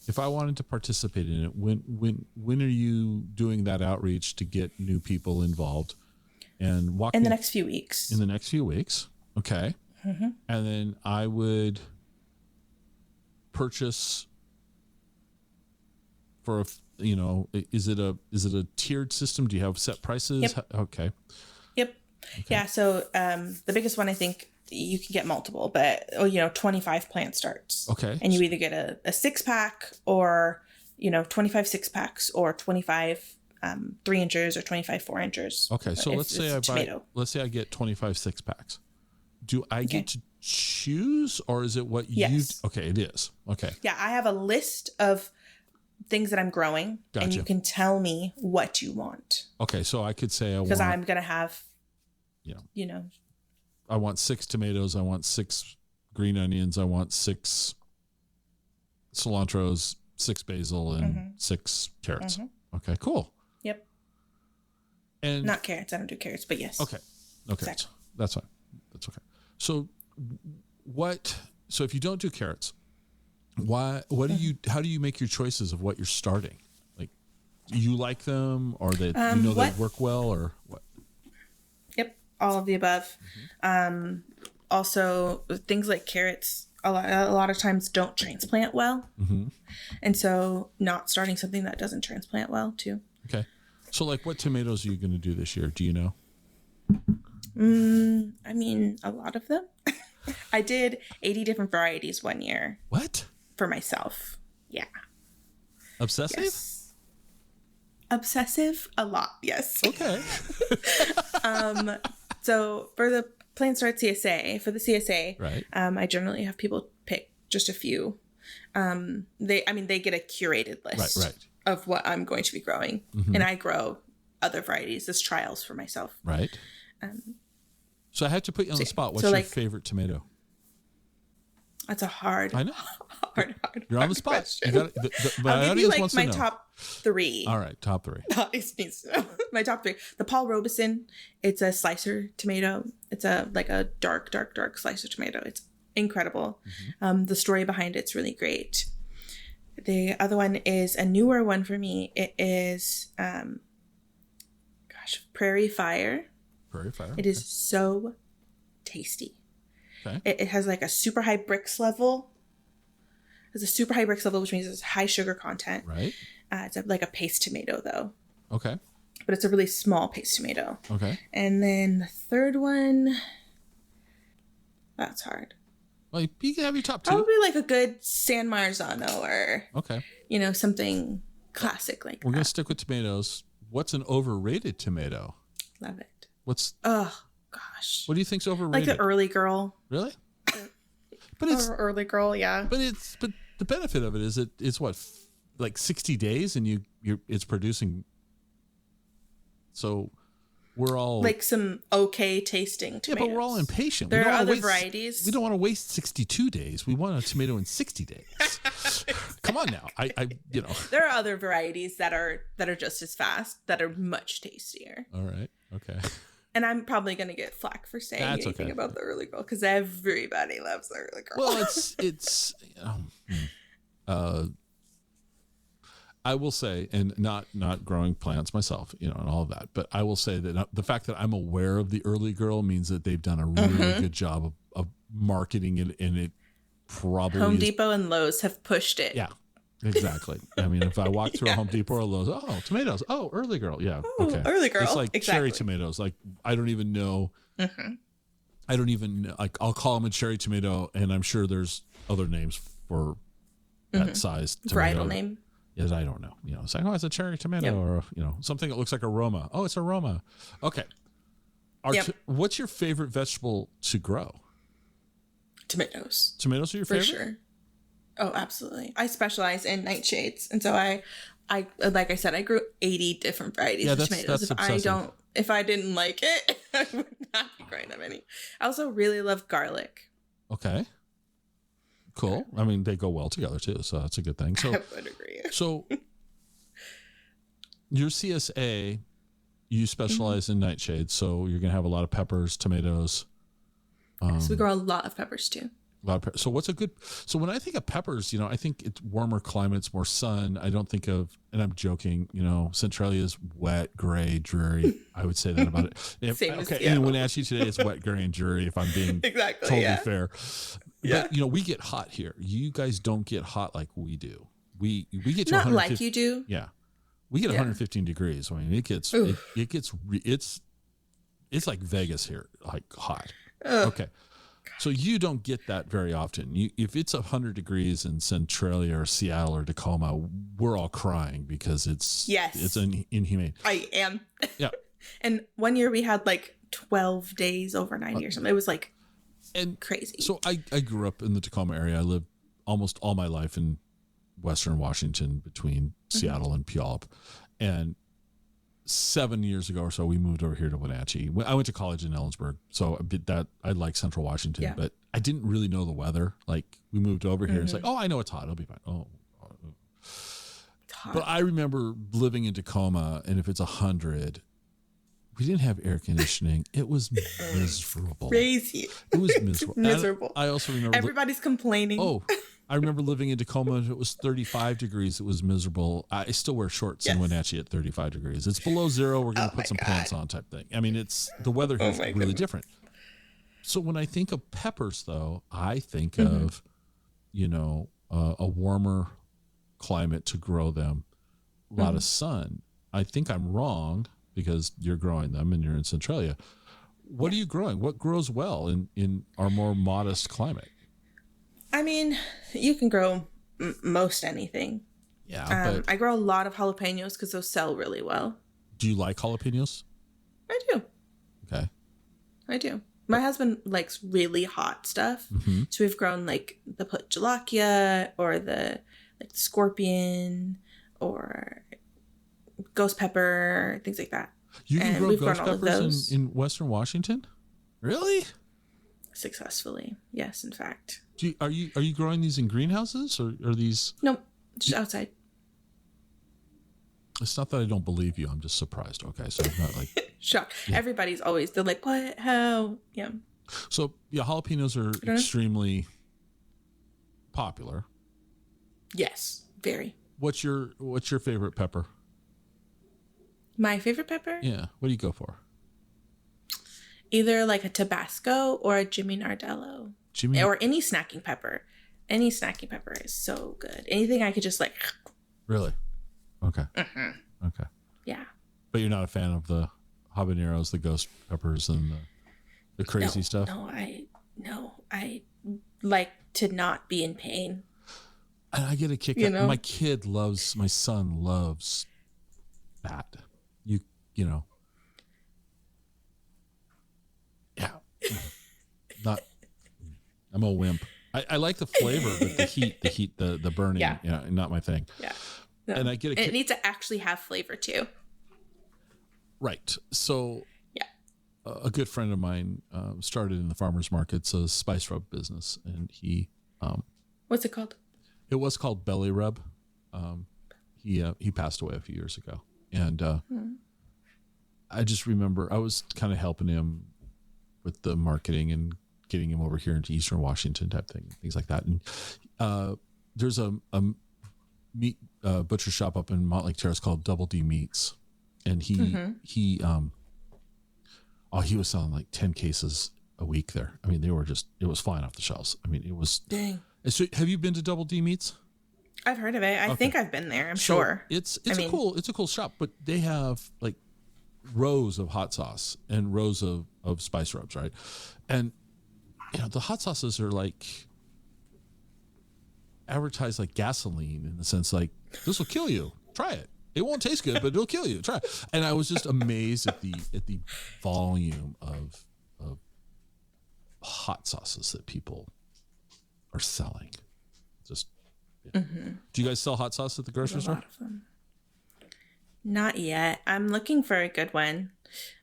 if I wanted to participate in it, when are you doing that outreach to get new people involved? And in the next few weeks. In the next few weeks. Okay. Mm-hmm. And then I would purchase for is it a tiered system? Do you have set prices? Yep. Okay. Yep. Okay. Yeah. So the biggest one, I think you can get multiple, but 25 plant starts. Okay. And you either get a 6-pack or 25 6-packs or 25 3-inchers or 25 4-inchers. Okay. So let's say I get 25 6-packs. Do I get to choose, or is it what Yes. you? Okay, it is. Okay. Yeah, I have a list of things that I'm growing, Gotcha. and you can tell me what you want. Okay, so I could say because I'm gonna have, I want 6 tomatoes. I want 6 green onions. I want 6 cilantros, 6 basil, and 6 carrots. Okay, cool. Yep. And not carrots. I don't do carrots, but yes. Okay. Exactly. That's fine. That's okay. So so if you don't do carrots, what do you, how do you make your choices of what you're starting? Like, you like them, or they they work well, or what? Yep. All of the above. Also things like carrots, a lot of times don't transplant well. And so not starting something that doesn't transplant well too. Okay. So like, what tomatoes are you going to do this year? Do you know? I mean, a lot of them. I did 80 different varieties one year. What? For myself. Yeah. Obsessive? Yes. Obsessive? A lot, yes. Okay. So for the Plant Start CSA, right. I generally have people pick just a few. They get a curated list right. of what I'm going to be growing. And I grow other varieties as trials for myself. Right. So I had to put you on the spot. What's your favorite tomato? That's a hard. I know. Hard. You're on the spot. You got I'll give you like my top 3. All right, top 3. My top 3. The Paul Robeson. It's a slicer tomato. It's a dark slicer tomato. It's incredible. The story behind it's really great. The other one is a newer one for me. It is, Prairie Fire. Prairie Fire. It is so tasty. Okay. It has like a super high Brix level. It has a super high Brix level, which means it's high sugar content. Right. It's like a paste tomato, though. Okay. But it's a really small paste tomato. Okay. And then the third one, that's hard. Well, you can have your top 2. Probably like a good San Marzano or, something classic like that. We're going to stick with tomatoes. What's an overrated tomato? Love it. Oh, gosh. What do you think's overrated? Like the early girl. Really? But it's early girl, yeah. But the benefit of it is it's what, like 60 days and it's producing. So we're all like some okay tasting tomatoes. Yeah, but we're all impatient. There are other varieties. We don't want to waste 62 days. We want a tomato in 60 days. Come on now. I There are other varieties that are just as fast, that are much tastier. All right. Okay. And I'm probably going to get flack for saying anything about the early girl, because everybody loves the early girl. Well, it's I will say, and not growing plants myself, and all of that, but I will say that the fact that I'm aware of the early girl means that they've done a really good job of marketing it, and it probably Home Depot and Lowe's have pushed it. Yeah. Exactly. I mean, if I walk through a Home Depot or Lowe's, tomatoes. Oh, early girl. Yeah. Okay. Early girl. It's like cherry tomatoes. Like, I don't even know. I don't even know. Like, I'll call them a cherry tomato, and I'm sure there's other names for that size tomato. Varietal name. Yes, I don't know. It's like, it's a cherry tomato, or something that looks like a Roma. Oh, it's a Roma. Okay. What's your favorite vegetable to grow? Tomatoes. Tomatoes are your favorite? For sure. Oh, absolutely. I specialize in nightshades. And so I like I said, I grew 80 different varieties of tomatoes. If I didn't like it, I would not be growing that many. I also really love garlic. Okay. Cool. I mean, they go well together too, so that's a good thing. So I would agree. So your CSA, you specialize in nightshades, so you're gonna have a lot of peppers, tomatoes. So we grow a lot of peppers too. So so when I think of peppers, I think it's warmer climates, more sun. I don't think of, and I'm joking, Centralia is wet, gray, dreary. I would say that about it. Same as and when actually today it's wet, gray, and dreary, if I'm being totally fair. Yeah. But, we get hot here. You guys don't get hot like we do. We get to not like you do. Yeah. We get 115 degrees. I mean, it's like Vegas here, like hot. Okay. So you don't get that very often. If it's 100 degrees in Centralia or Seattle or Tacoma, we're all crying because it's inhumane. I am. Yeah. And one year we had like 12 days over 90 or something. It was like and crazy. So I grew up in the Tacoma area. I lived almost all my life in Western Washington between Seattle and Puyallup. And 7 years ago or so, we moved over here to Wenatchee. I went to college in Ellensburg, so I did that. I like Central Washington, but I didn't really know the weather. Like, we moved over here. It's like, oh, I know it's hot. It'll be fine. Oh, it's hot. But I remember living in Tacoma, and if it's 100, we didn't have air conditioning. It was miserable. Crazy. It was miserable. Miserable. I also remember everybody's complaining. Oh, I remember living in Tacoma. If it was 35 degrees, it was miserable. I still wear shorts in Wenatchee at 35 degrees. It's below zero. We're going to put some pants on type thing. I mean, the weather here is really different. So when I think of peppers, though, I think of, a warmer climate to grow them, a lot of sun. I think I'm wrong because you're growing them and you're in Centralia. What are you growing? What grows well in our more modest climate? I mean, you can grow most anything. Yeah, but I grow a lot of jalapenos because those sell really well. Do you like jalapenos? I do. Okay. I do. My husband likes really hot stuff. So we've grown like the Potjalakia or the scorpion or ghost pepper, things like that. You can grow ghost peppers in Western Washington? Really? Successfully. Yes, in fact. Are you growing these in greenhouses or are these? Nope, just outside. It's not that I don't believe you. I'm just surprised. Okay, so I'm not like shocked. Yeah. They're like, what? How? Yeah. So jalapenos are extremely popular. Yes, very. What's your favorite pepper? My favorite pepper? Yeah. What do you go for? Either like a Tabasco or a Jimmy Nardello. Or any snacking pepper. Any snacking pepper is so good. Anything I could just like. Really? Okay. Okay. Yeah. But you're not a fan of the habaneros, the ghost peppers, and the crazy stuff? No, I like to not be in pain. And I get a kick out. My son loves that. Yeah. I'm a wimp. I like the flavor, but the heat, the burning, not my thing. Yeah. No. And I get it needs to actually have flavor too. Right. So a good friend of mine started in the farmers markets a spice rub business, and he what's it called? It was called Belly Rub. He passed away a few years ago, and I just remember I was kind of helping him with the marketing and getting him over here into Eastern Washington type things like that. And there's a meat butcher shop up in Montlake Terrace called Double D Meats, and he was selling like 10 cases a week there. I mean, it was flying off the shelves. I mean, it was dang. So have you been to Double D Meats? I've heard of it. I think I've been there. I'm sure. It's a cool shop, but they have like rows of hot sauce and rows of spice rubs, right? And the hot sauces are like advertised like gasoline in the sense like, this will kill you. Try it. It won't taste good, but it'll kill you. Try it. And I was just amazed at the volume of hot sauces that people are selling. Just Do you guys sell hot sauce at the grocery store? A lot of them. Not yet. I'm looking for a good one.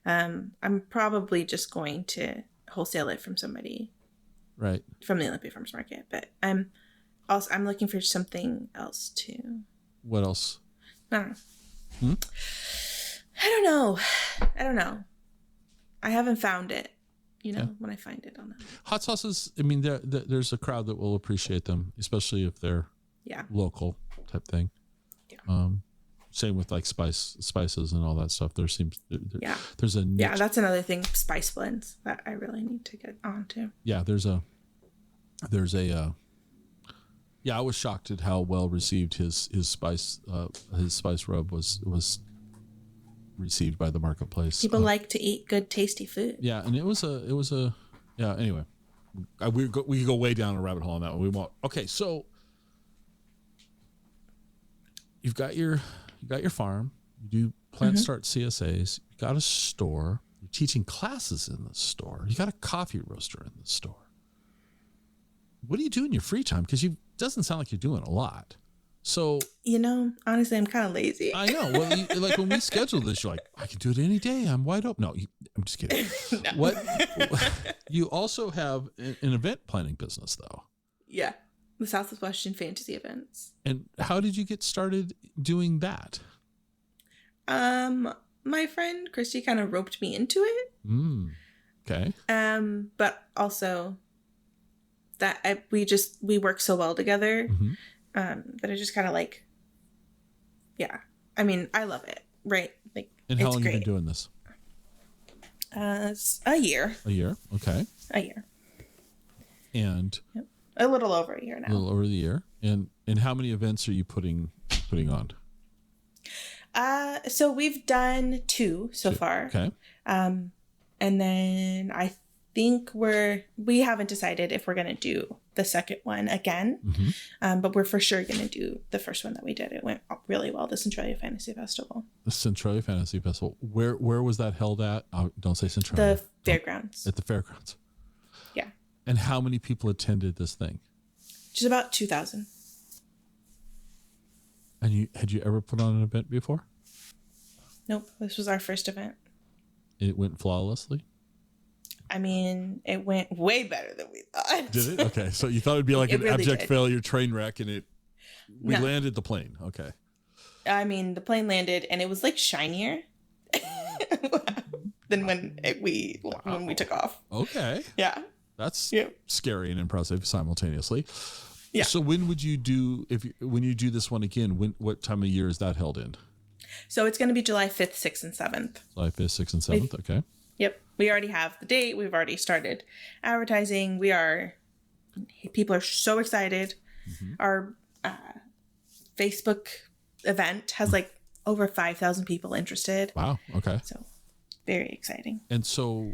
I'm probably just going to wholesale it from somebody. Right. From the Olympia Farmers Market. But I'm looking for something else too. What else? I don't know. I don't know. I haven't found it. When I find it, I'll know. Hot sauces, I mean, there's a crowd that will appreciate them, especially if they're local type thing. Yeah. Same with like spices and all that stuff. There's a niche. Yeah, that's another thing. Spice blends that I really need to get onto. Yeah, I was shocked at how well received his spice rub was received by the marketplace. People like to eat good, tasty food. Yeah, and it was a anyway, we could go way down a rabbit hole on that one. We won't. Okay, so you've got your farm. You do plant start CSAs. You got a store. You're teaching classes in the store. You got a coffee roaster in the store. what do you do in your free time? Because you doesn't sound like you're doing a lot. So, honestly, I'm kind of lazy. I know. Well, like when we schedule this, you're like, I can do it any day. I'm wide open. No, I'm just kidding. No. What? You also have an event planning business, though. Yeah, the Southwestern Fantasy Events. And how did you get started doing that? My friend Christy kind of roped me into it. Okay. But also that we work so well together. Mm-hmm. But I just kind of like, yeah. I mean, I love it, right? Like, and how long have you been doing this? It's a year. A year. Okay. A year. And a little over a year now. A little over the year. And how many events are you putting on? So we've done 2 so far. Okay. And then I think we haven't decided if we're going to do the second one again. Mm-hmm. But we're for sure going to do the first one that we did. It went really well, the Centralia Fantasy Festival. The Centralia Fantasy Festival. Where was that held at? Oh, don't say Centralia. The fairgrounds. At the fairgrounds. Yeah. And how many people attended this thing? Just about 2,000. And had you ever put on an event before? Nope. This was our first event. It went flawlessly? I mean, it went way better than we thought. Did it? Okay. So you thought it'd be like an really abject failure train wreck, and we landed the plane. Okay. I mean, the plane landed and it was like shinier than when we took off. Okay. Yeah. That's scary and impressive simultaneously. Yeah. So when would you do when you do this one again? What time of year is that held in? So it's going to be July 5th, 6th, and 7th. July 5th, 6th, and 7th. Okay. Yep. We already have the date. We've already started advertising. People are so excited. Mm-hmm. Our Facebook event has like over 5,000 people interested. Wow. Okay. So very exciting. And so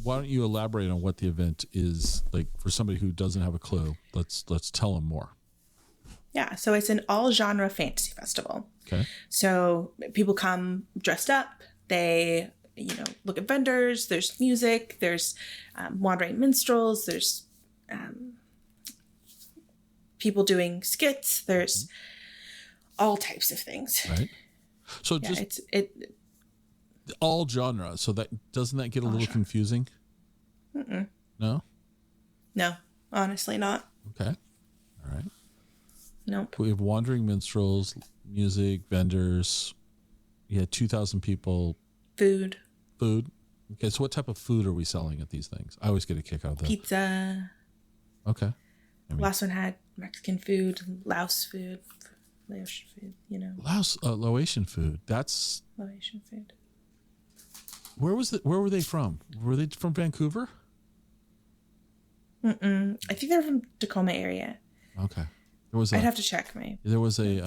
why don't you elaborate on what the event is like for somebody who doesn't have a clue? Let's tell them more. Yeah. So it's an all genre fantasy festival. Okay. So people come dressed up. They, look at vendors. There's music. There's wandering minstrels. There's people doing skits. There's all types of things. Right. So just all genre. So doesn't that get a little confusing? Mm-mm. No. No, honestly not. Okay. All right. Nope. We have wandering minstrels, music, vendors. You had 2,000 people. Food. Okay, so what type of food are we selling at these things? I always get a kick out of that. Pizza. Okay. Last one had Mexican food, Laos food, Laotian food, Laotian food. That's Laotian food. Where were they from? Were they from Vancouver? I think they're from Tacoma area. Okay. I'd have to check There was the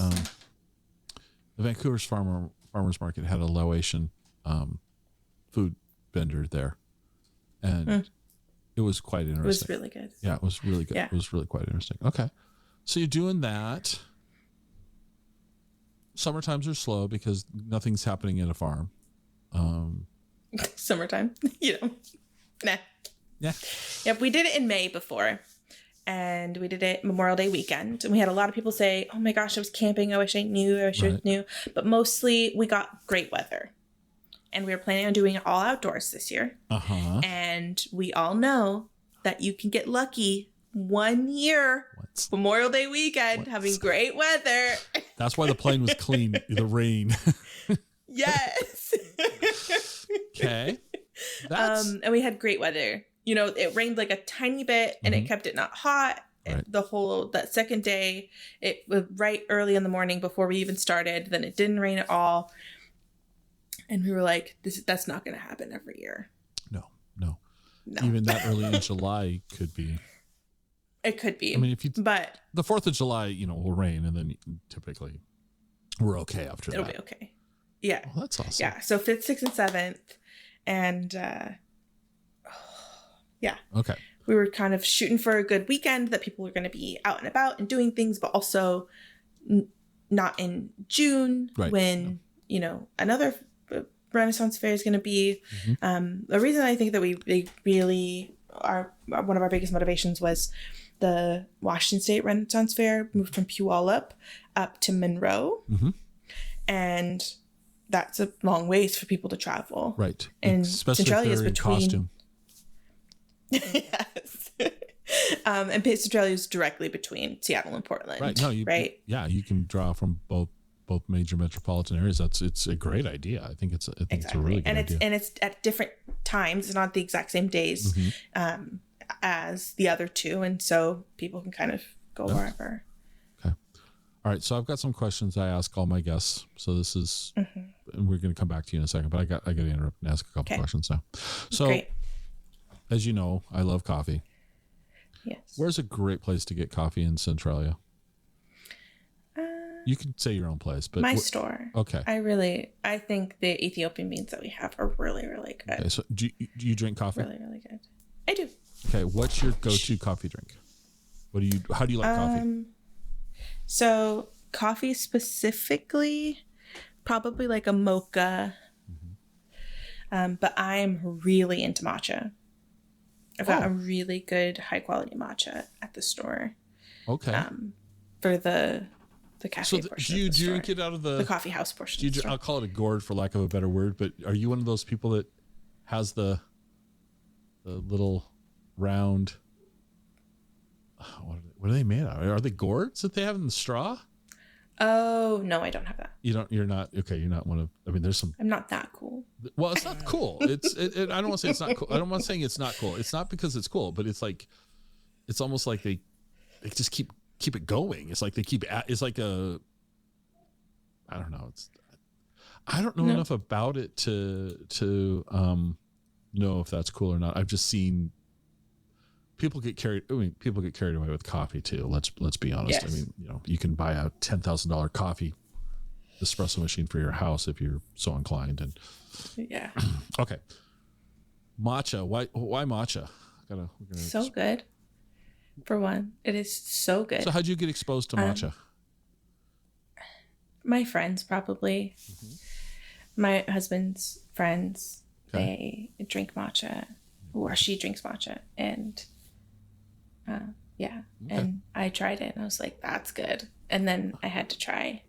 Vancouver's farmers market had a Laotian food vendor there, and it was quite interesting. It was really good. Yeah, it was really good. Yeah. It was really quite interesting. Okay, so you're doing that. Summer times are slow because nothing's happening at a farm. Summertime, nah. Yeah. Yep, we did it in May before. And we did it Memorial Day weekend. And we had a lot of people say, oh my gosh, I was camping. I wish I knew. But mostly we got great weather. And we were planning on doing it all outdoors this year. Uh-huh. And we all know that you can get lucky one year, Memorial Day weekend, having great weather. That's why the plane was clean. The rain. Yes. Okay. And we had great weather. It rained like a tiny bit and it kept it not hot. Right. That second day, it was right early in the morning before we even started. Then it didn't rain at all. And we were like, that's not going to happen every year. No. Even that early in July could be. It could be. I mean, but the 4th of July, will rain and then typically we're okay after that. It'll be okay. Yeah. Well, that's awesome. Yeah. So 5th, 6th, and 7th. And, yeah. Okay. We were kind of shooting for a good weekend that people were going to be out and about and doing things, but also not in June when, another Renaissance fair is going to be. Mm-hmm. The reason I think that we really are one of our biggest motivations was the Washington State Renaissance Fair moved from Puyallup up to Monroe. Mm-hmm. And that's a long ways for people to travel. Right. And especially Centralia if they're is between... in costume. Yes. And Centralia is directly between Seattle and Portland. Right. No, yeah, you can draw from both major metropolitan areas. It's a great idea. I think it's a really good idea. And it's at different times. It's not the exact same days as the other two. And so people can kind of go wherever. Okay. All right. So I've got some questions I ask all my guests. So this is, and we're going to come back to you in a second, but I got to interrupt and ask a couple questions now. So Great. As you know, I love coffee. Yes. Where's a great place to get coffee in Centralia? You can say your own place, but my store. Okay. I think the Ethiopian beans that we have are really, really good. Okay. So do you drink coffee? Really, really good. I do. Okay. What's your go-to coffee drink? How do you like coffee? So coffee specifically, probably like a mocha. But I'm really into matcha. I've got a really good high quality matcha at the store. Okay. For the cafe portion. Do you drink it out of the coffee house portion? I'll call it a gourd for lack of a better word, but are you one of those people that has the little round? What are they made out of? Are they gourds that they have in the straw? Oh no, I don't have that. You're not okay. You're not one of. I mean, there's some. I'm not that cool. Well, it's not cool. I don't want to say it's not cool. I don't want to say it's not cool. It's not because it's cool, but it's like, it's almost like they just keep it going. It's like they keep. It's like a. I don't know. I don't know enough about it to know if that's cool or not. I've just seen. People get carried away with coffee too. Let's be honest. Yes. I mean, you can buy a $10,000 coffee espresso machine for your house if you're so inclined. And yeah. Okay. Matcha. Why matcha? So good. For one, it is so good. So how'd you get exposed to matcha? My friends, probably. My husband's friends. Okay. They drink matcha, or she drinks matcha, and. And I tried it and I was like, that's good. And then I had to try,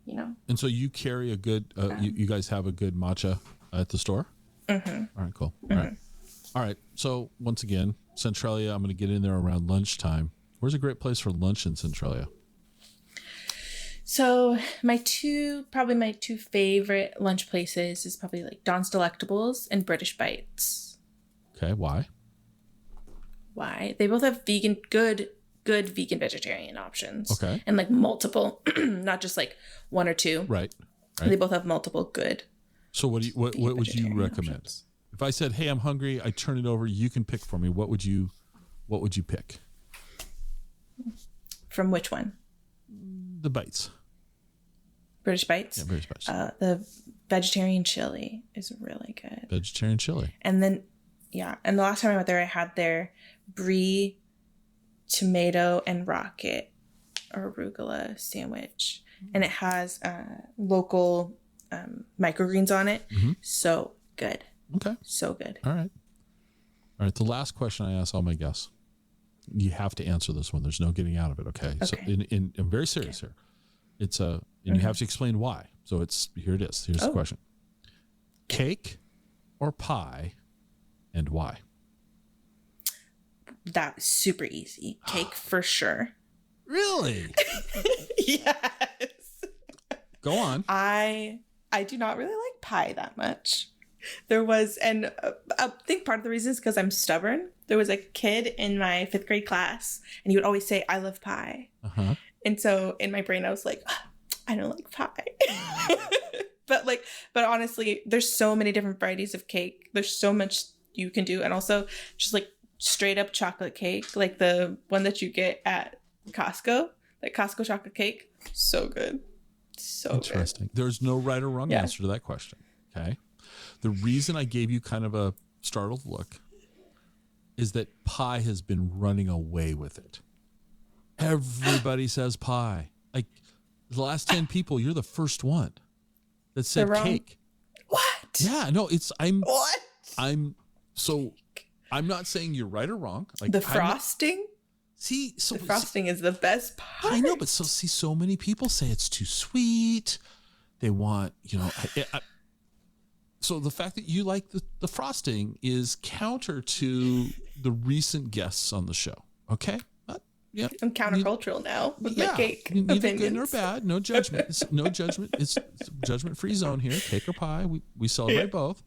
And so you carry a good, you guys have a good matcha at the store? Mm-hmm. All right, cool. All right. So once again, Centralia, I'm going to get in there around lunchtime. Where's a great place for lunch in Centralia? So my two favorite lunch places is probably like Don's Delectables and British Bites. Okay. Why? They both have good vegan vegetarian options. Okay. And like multiple, not just like one or two. Right. They both have multiple good. So what would you recommend? Options. If I said, "Hey, I'm hungry," I turn it over, you can pick for me. What would you pick? From which one? The Bites. British Bites? Yeah, British Bites. The vegetarian chili is really good. Vegetarian chili. And then and the last time I went there, I had their brie, tomato, and rocket arugula sandwich. And it has local microgreens on it. Mm-hmm. So good. Okay. So good. All right. The last question I ask all my guests. You have to answer this one. There's no getting out of it. Okay. So I'm very serious here. It's and you have to explain why. So here it is. Here's the question. Cake or pie, and why? That's super easy. Cake for sure. Really? Yes. Go on. I do not really like pie that much. There was, and I think part of the reason is because I'm stubborn. There was a kid in my 5th grade class, and he would always say, "I love pie." Uh-huh. And so in my brain, I was like, I don't like pie. But honestly, there's so many different varieties of cake. There's so much you can do. And also just like straight up chocolate cake, like the one that you get at Costco, like Costco chocolate cake. So good. So interesting. Good. There's no right or wrong answer to that question. Okay. The reason I gave you kind of a startled look is that pie has been running away with it. Everybody says pie. Like the last 10 people, you're the first one that said cake. What? Yeah, no, What? I'm not saying you're right or wrong. Like the frosting? See, so the frosting is the best part. I know, but so many people say it's too sweet. They want, so the fact that you like the frosting is counter to the recent guests on the show. Okay. Yeah. I'm countercultural now with my cake Neither opinions. good nor bad. No judgment. No judgment. It's judgment-free zone here. Cake or pie. We celebrate both.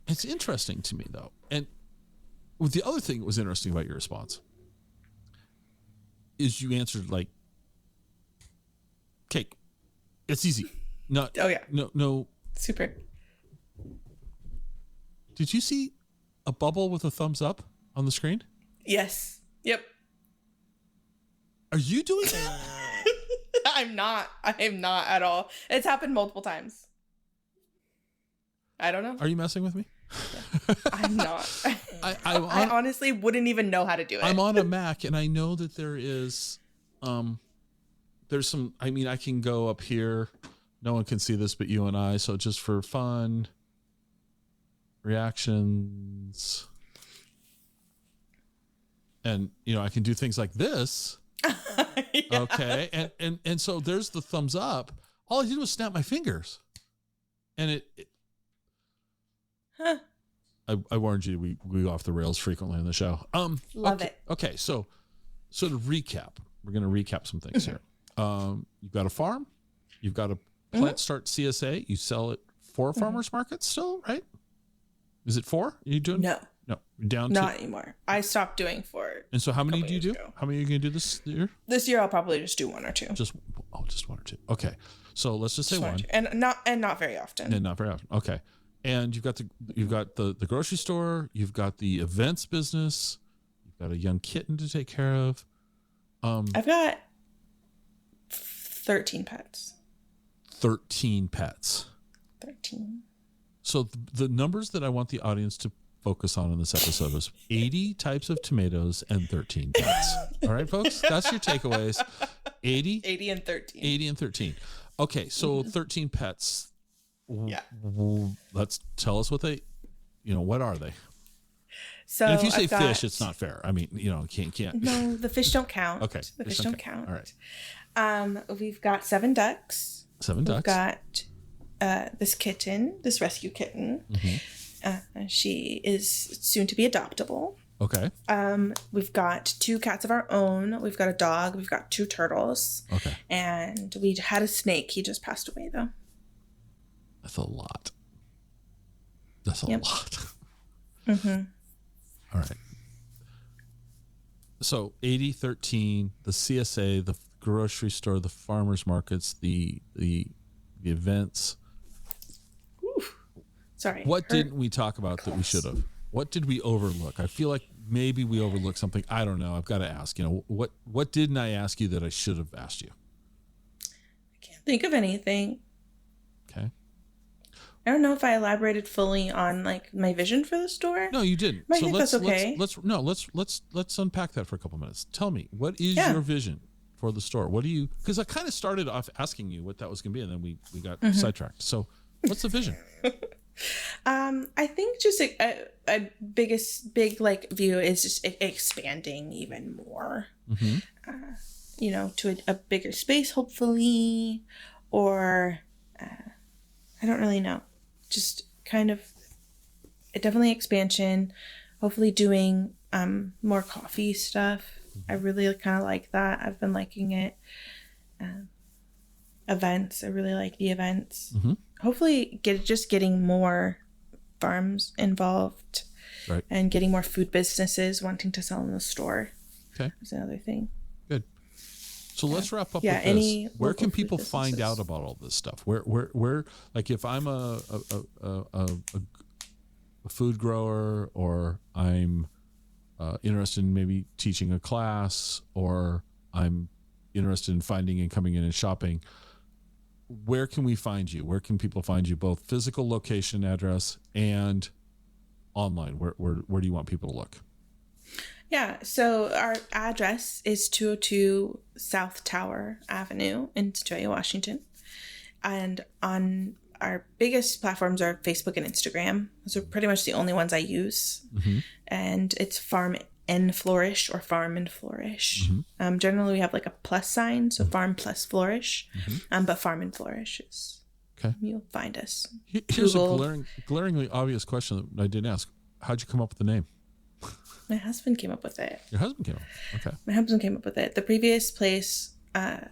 It's interesting to me though. And the other thing that was interesting about your response is you answered like cake. It's easy. Not. Oh yeah. No. Super. Did you see a bubble with a thumbs up on the screen? Yes. Yep. Are you doing that? I'm not. I am not at all. It's happened multiple times. I don't know. Are you messing with me? I'm not. I honestly wouldn't even know how to do it. I'm on a Mac, and I know that there is, there's some. I mean, I can go up here. No one can see this, but you and I. So just for fun, reactions, and I can do things like this. Yeah. Okay, and so there's the thumbs up. All I did was snap my fingers, and it huh. I warned you we go off the rails frequently on the show. Love it. Okay, so to recap, we're going to recap some things here. You've got a farm, you've got a plant start CSA. You sell it for farmers markets still, right? Is it 4? Are you doing? No, down not to anymore. I stopped doing 4. And so how many do you do? How many are you going to do this year? This year I'll probably just do 1 or 2. Just 1 or 2. Okay, so let's just say 1, and not very often. And not very often. Okay. And you've got the grocery store, you've got the events business, you've got a young kitten to take care of. I've got 13 pets. 13 pets. 13. So the numbers that I want the audience to focus on in this episode is 80 types of tomatoes and 13 pets. All right, folks? That's your takeaways. 80 and 13. 80 and 13. Okay, so 13 pets. Yeah. Let's tell us what what are they? So and if you say fish, it's not fair. I mean, can't. No, the fish don't count. Okay. The fish don't count. All right. We've got 7 ducks. 7 ducks. We've got this rescue kitten. Mm-hmm. She is soon to be adoptable. Okay. We've got 2 cats of our own. We've got a dog. We've got 2 turtles. Okay. And we had a snake. He just passed away though. That's a lot. That's a lot. Mm-hmm. All right. So 80, 13, the CSA, the grocery store, the farmers markets, the events. Oof. Sorry. What didn't we talk about that we should have? What did we overlook? I feel like maybe we overlooked something. I don't know. I've got to ask. What didn't I ask you that I should have asked you? I can't think of anything. Okay. I don't know if I elaborated fully on my vision for the store. No, you didn't. I think that's okay. Let's unpack that for a couple minutes. Tell me, what is your vision for the store? What do you? Because I kind of started off asking you what that was going to be, and then we got sidetracked. So, what's the vision? I think just a big view is just expanding even more. Mm-hmm. To a bigger space, hopefully, or I don't really know. Just kind of definitely expansion, hopefully doing more coffee stuff. I really kind of like that. I've been liking it. Events, I really like the events. Mm-hmm. Hopefully getting more farms involved, right, and getting more food businesses wanting to sell in the store. Okay, is another thing. Good. So let's wrap up with this. Where can people find out about all this stuff? Where like if I'm a food grower, or I'm interested in maybe teaching a class, or I'm interested in finding and coming in and shopping, where can we find you? Where can people find you, both physical location address and online? Where do you want people to look? Yeah, so our address is 202 South Tower Avenue in Centralia, Washington. And on our biggest platforms are Facebook and Instagram. Those are pretty much the only ones I use. Mm-hmm. And it's Farm and Flourish or Farm and Flourish. Mm-hmm. Generally, we have like a plus sign, so Farm plus Flourish, but Farm and Flourish is okay. You'll find us. Here's Google. a glaringly obvious question that I didn't ask. How'd you come up with the name? My husband came up with it. Your husband came up. Okay. My husband came up with it. The previous place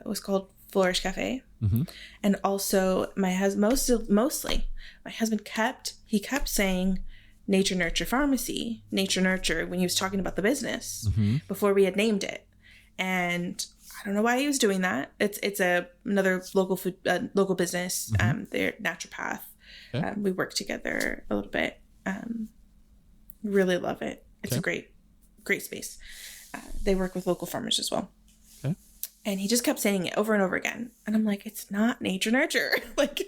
was called Flourish Cafe, and also my husband mostly my husband kept saying Nature Nurture Pharmacy, Nature Nurture, when he was talking about the business before we had named it. And I don't know why he was doing that. It's another local food, local business. They're naturopath. Okay. We work together a little bit. Really love it. It's a great space. They work with local farmers as well. Okay. And he just kept saying it over and over again. And I'm like, it's not Nature Nurture. Like,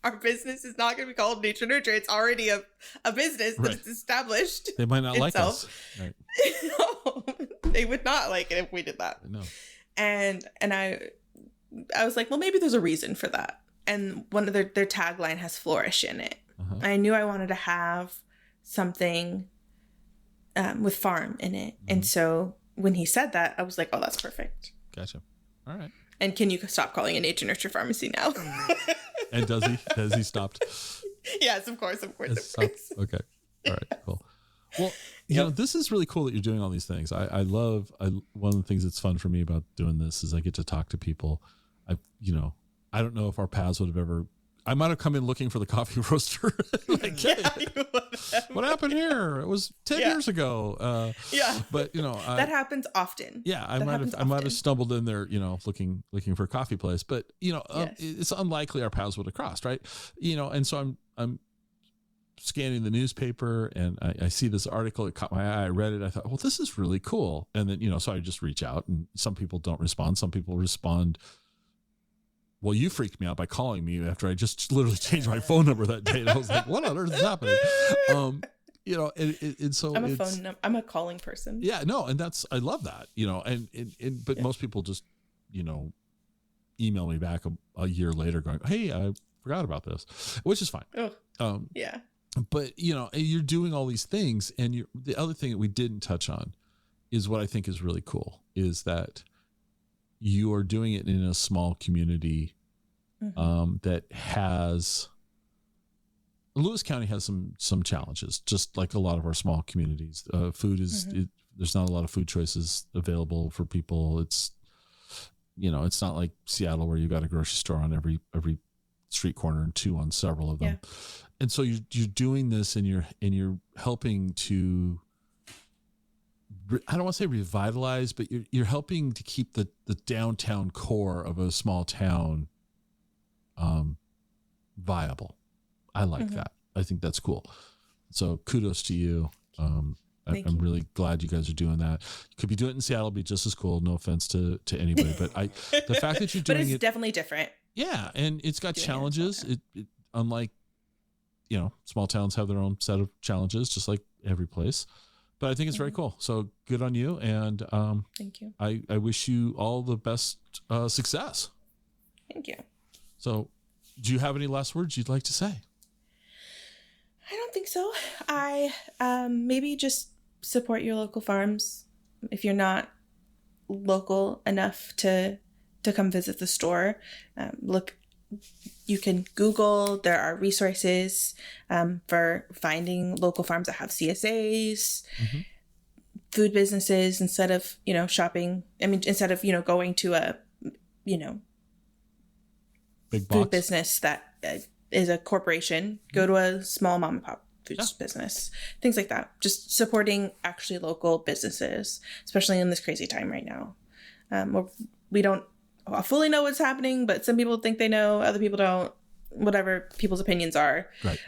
our business is not going to be called Nature Nurture. It's already a business that's established. They might not like us. Right. No, they would not like it if we did that. No. And I was like, well, maybe there's a reason for that. And one of their tagline has flourish in it. I knew I wanted to have something with farm in it. And so when he said that, I was like, oh, that's perfect. Gotcha. All right. And can you stop calling it Nature Nurture Pharmacy now? And does he? Has he stopped? Yes, of course. Okay. All right, cool. Well, you know, this is really cool that you're doing all these things. I love one of the things that's fun for me about doing this is I get to talk to people. I don't know if our paths would have ever, I might have come in looking for the coffee roaster. Like, what happened here? It was 10 years ago. But that happens often. Yeah. I might have stumbled in there, looking for a coffee place, but it's unlikely our paths would have crossed. Right. And so I'm scanning the newspaper and I see this article. It caught my eye. I read it. I thought, well, this is really cool. And then, so I just reach out, and some people don't respond. Some people respond. Well, you freaked me out by calling me after I just literally changed my phone number that day. And I was like, what on earth is happening? And so I'm a calling person. Yeah, no. And I love that, but most people just, email me back a year later going, hey, I forgot about this, which is fine. Yeah. But, you're doing all these things. And the other thing that we didn't touch on is what I think is really cool is that you are doing it in a small community that has, Lewis County has some challenges, just like a lot of our small communities. Food is, there's not a lot of food choices available for people. It's, it's not like Seattle where you got a grocery store on every street corner and two on several of them. Yeah. And so you're doing this and you're helping to, I don't want to say revitalize, but you're helping to keep the downtown core of a small town viable. I like that. I think that's cool. So kudos to you. I'm really glad you guys are doing that. You could be doing it in Seattle, be just as cool. No offense to anybody, but the fact that you're doing but it's definitely different. Yeah, and it's got challenges. It unlike small towns have their own set of challenges, just like every place. But I think it's very cool. So good on you. And thank you. I wish you all the best success. Thank you. So do you have any last words you'd like to say? I don't think so. I maybe just support your local farms. If you're not local enough to come visit the store, you can Google. There are resources for finding local farms that have CSAs, food businesses, instead of, shopping. I mean, instead of, going to a, big food business that is a corporation, go to a small mom and pop food business, things like that. Just supporting actually local businesses, especially in this crazy time right now. We don't fully know what's happening, but some people think they know, other people don't, whatever people's opinions are. Right.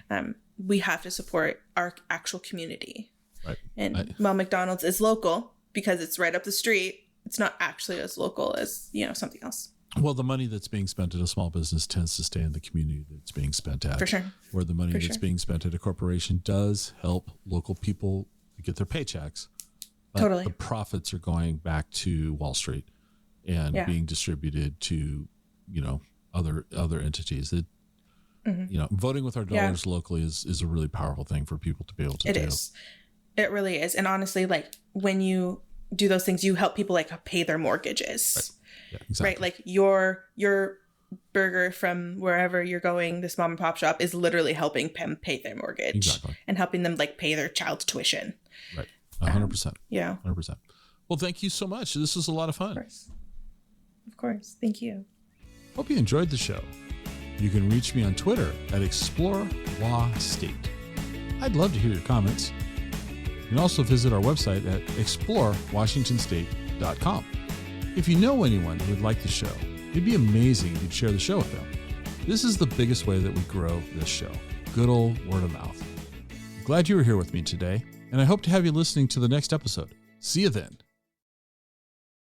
We have to support our actual community. Right. And while McDonald's is local because it's right up the street, it's not actually as local as, something else. Well, the money that's being spent at a small business tends to stay in the community that it's being spent at. For sure. Where the money that's being spent at a corporation does help local people get their paychecks. Totally. The profits are going back to Wall Street and being distributed to, other entities. That, voting with our dollars locally is a really powerful thing for people to be able to do. It It really is. And honestly, like when you do those things, you help people like pay their mortgages. Right. Yeah, exactly. Right? Like your burger from wherever you're going, this mom and pop shop is literally helping them pay their mortgage. Exactly. And helping them like pay their child's tuition. Right. 100%. Yeah. 100%. Well, thank you so much. This was a lot of fun. Of course. Thank you. Hope you enjoyed the show. You can reach me on Twitter at Explore Law State. I'd love to hear your comments. You can also visit our website at explorewashingtonstate.com. If you know anyone who would like the show, it'd be amazing if you'd share the show with them. This is the biggest way that we grow this show. Good old word of mouth. I'm glad you were here with me today, and I hope to have you listening to the next episode. See you then.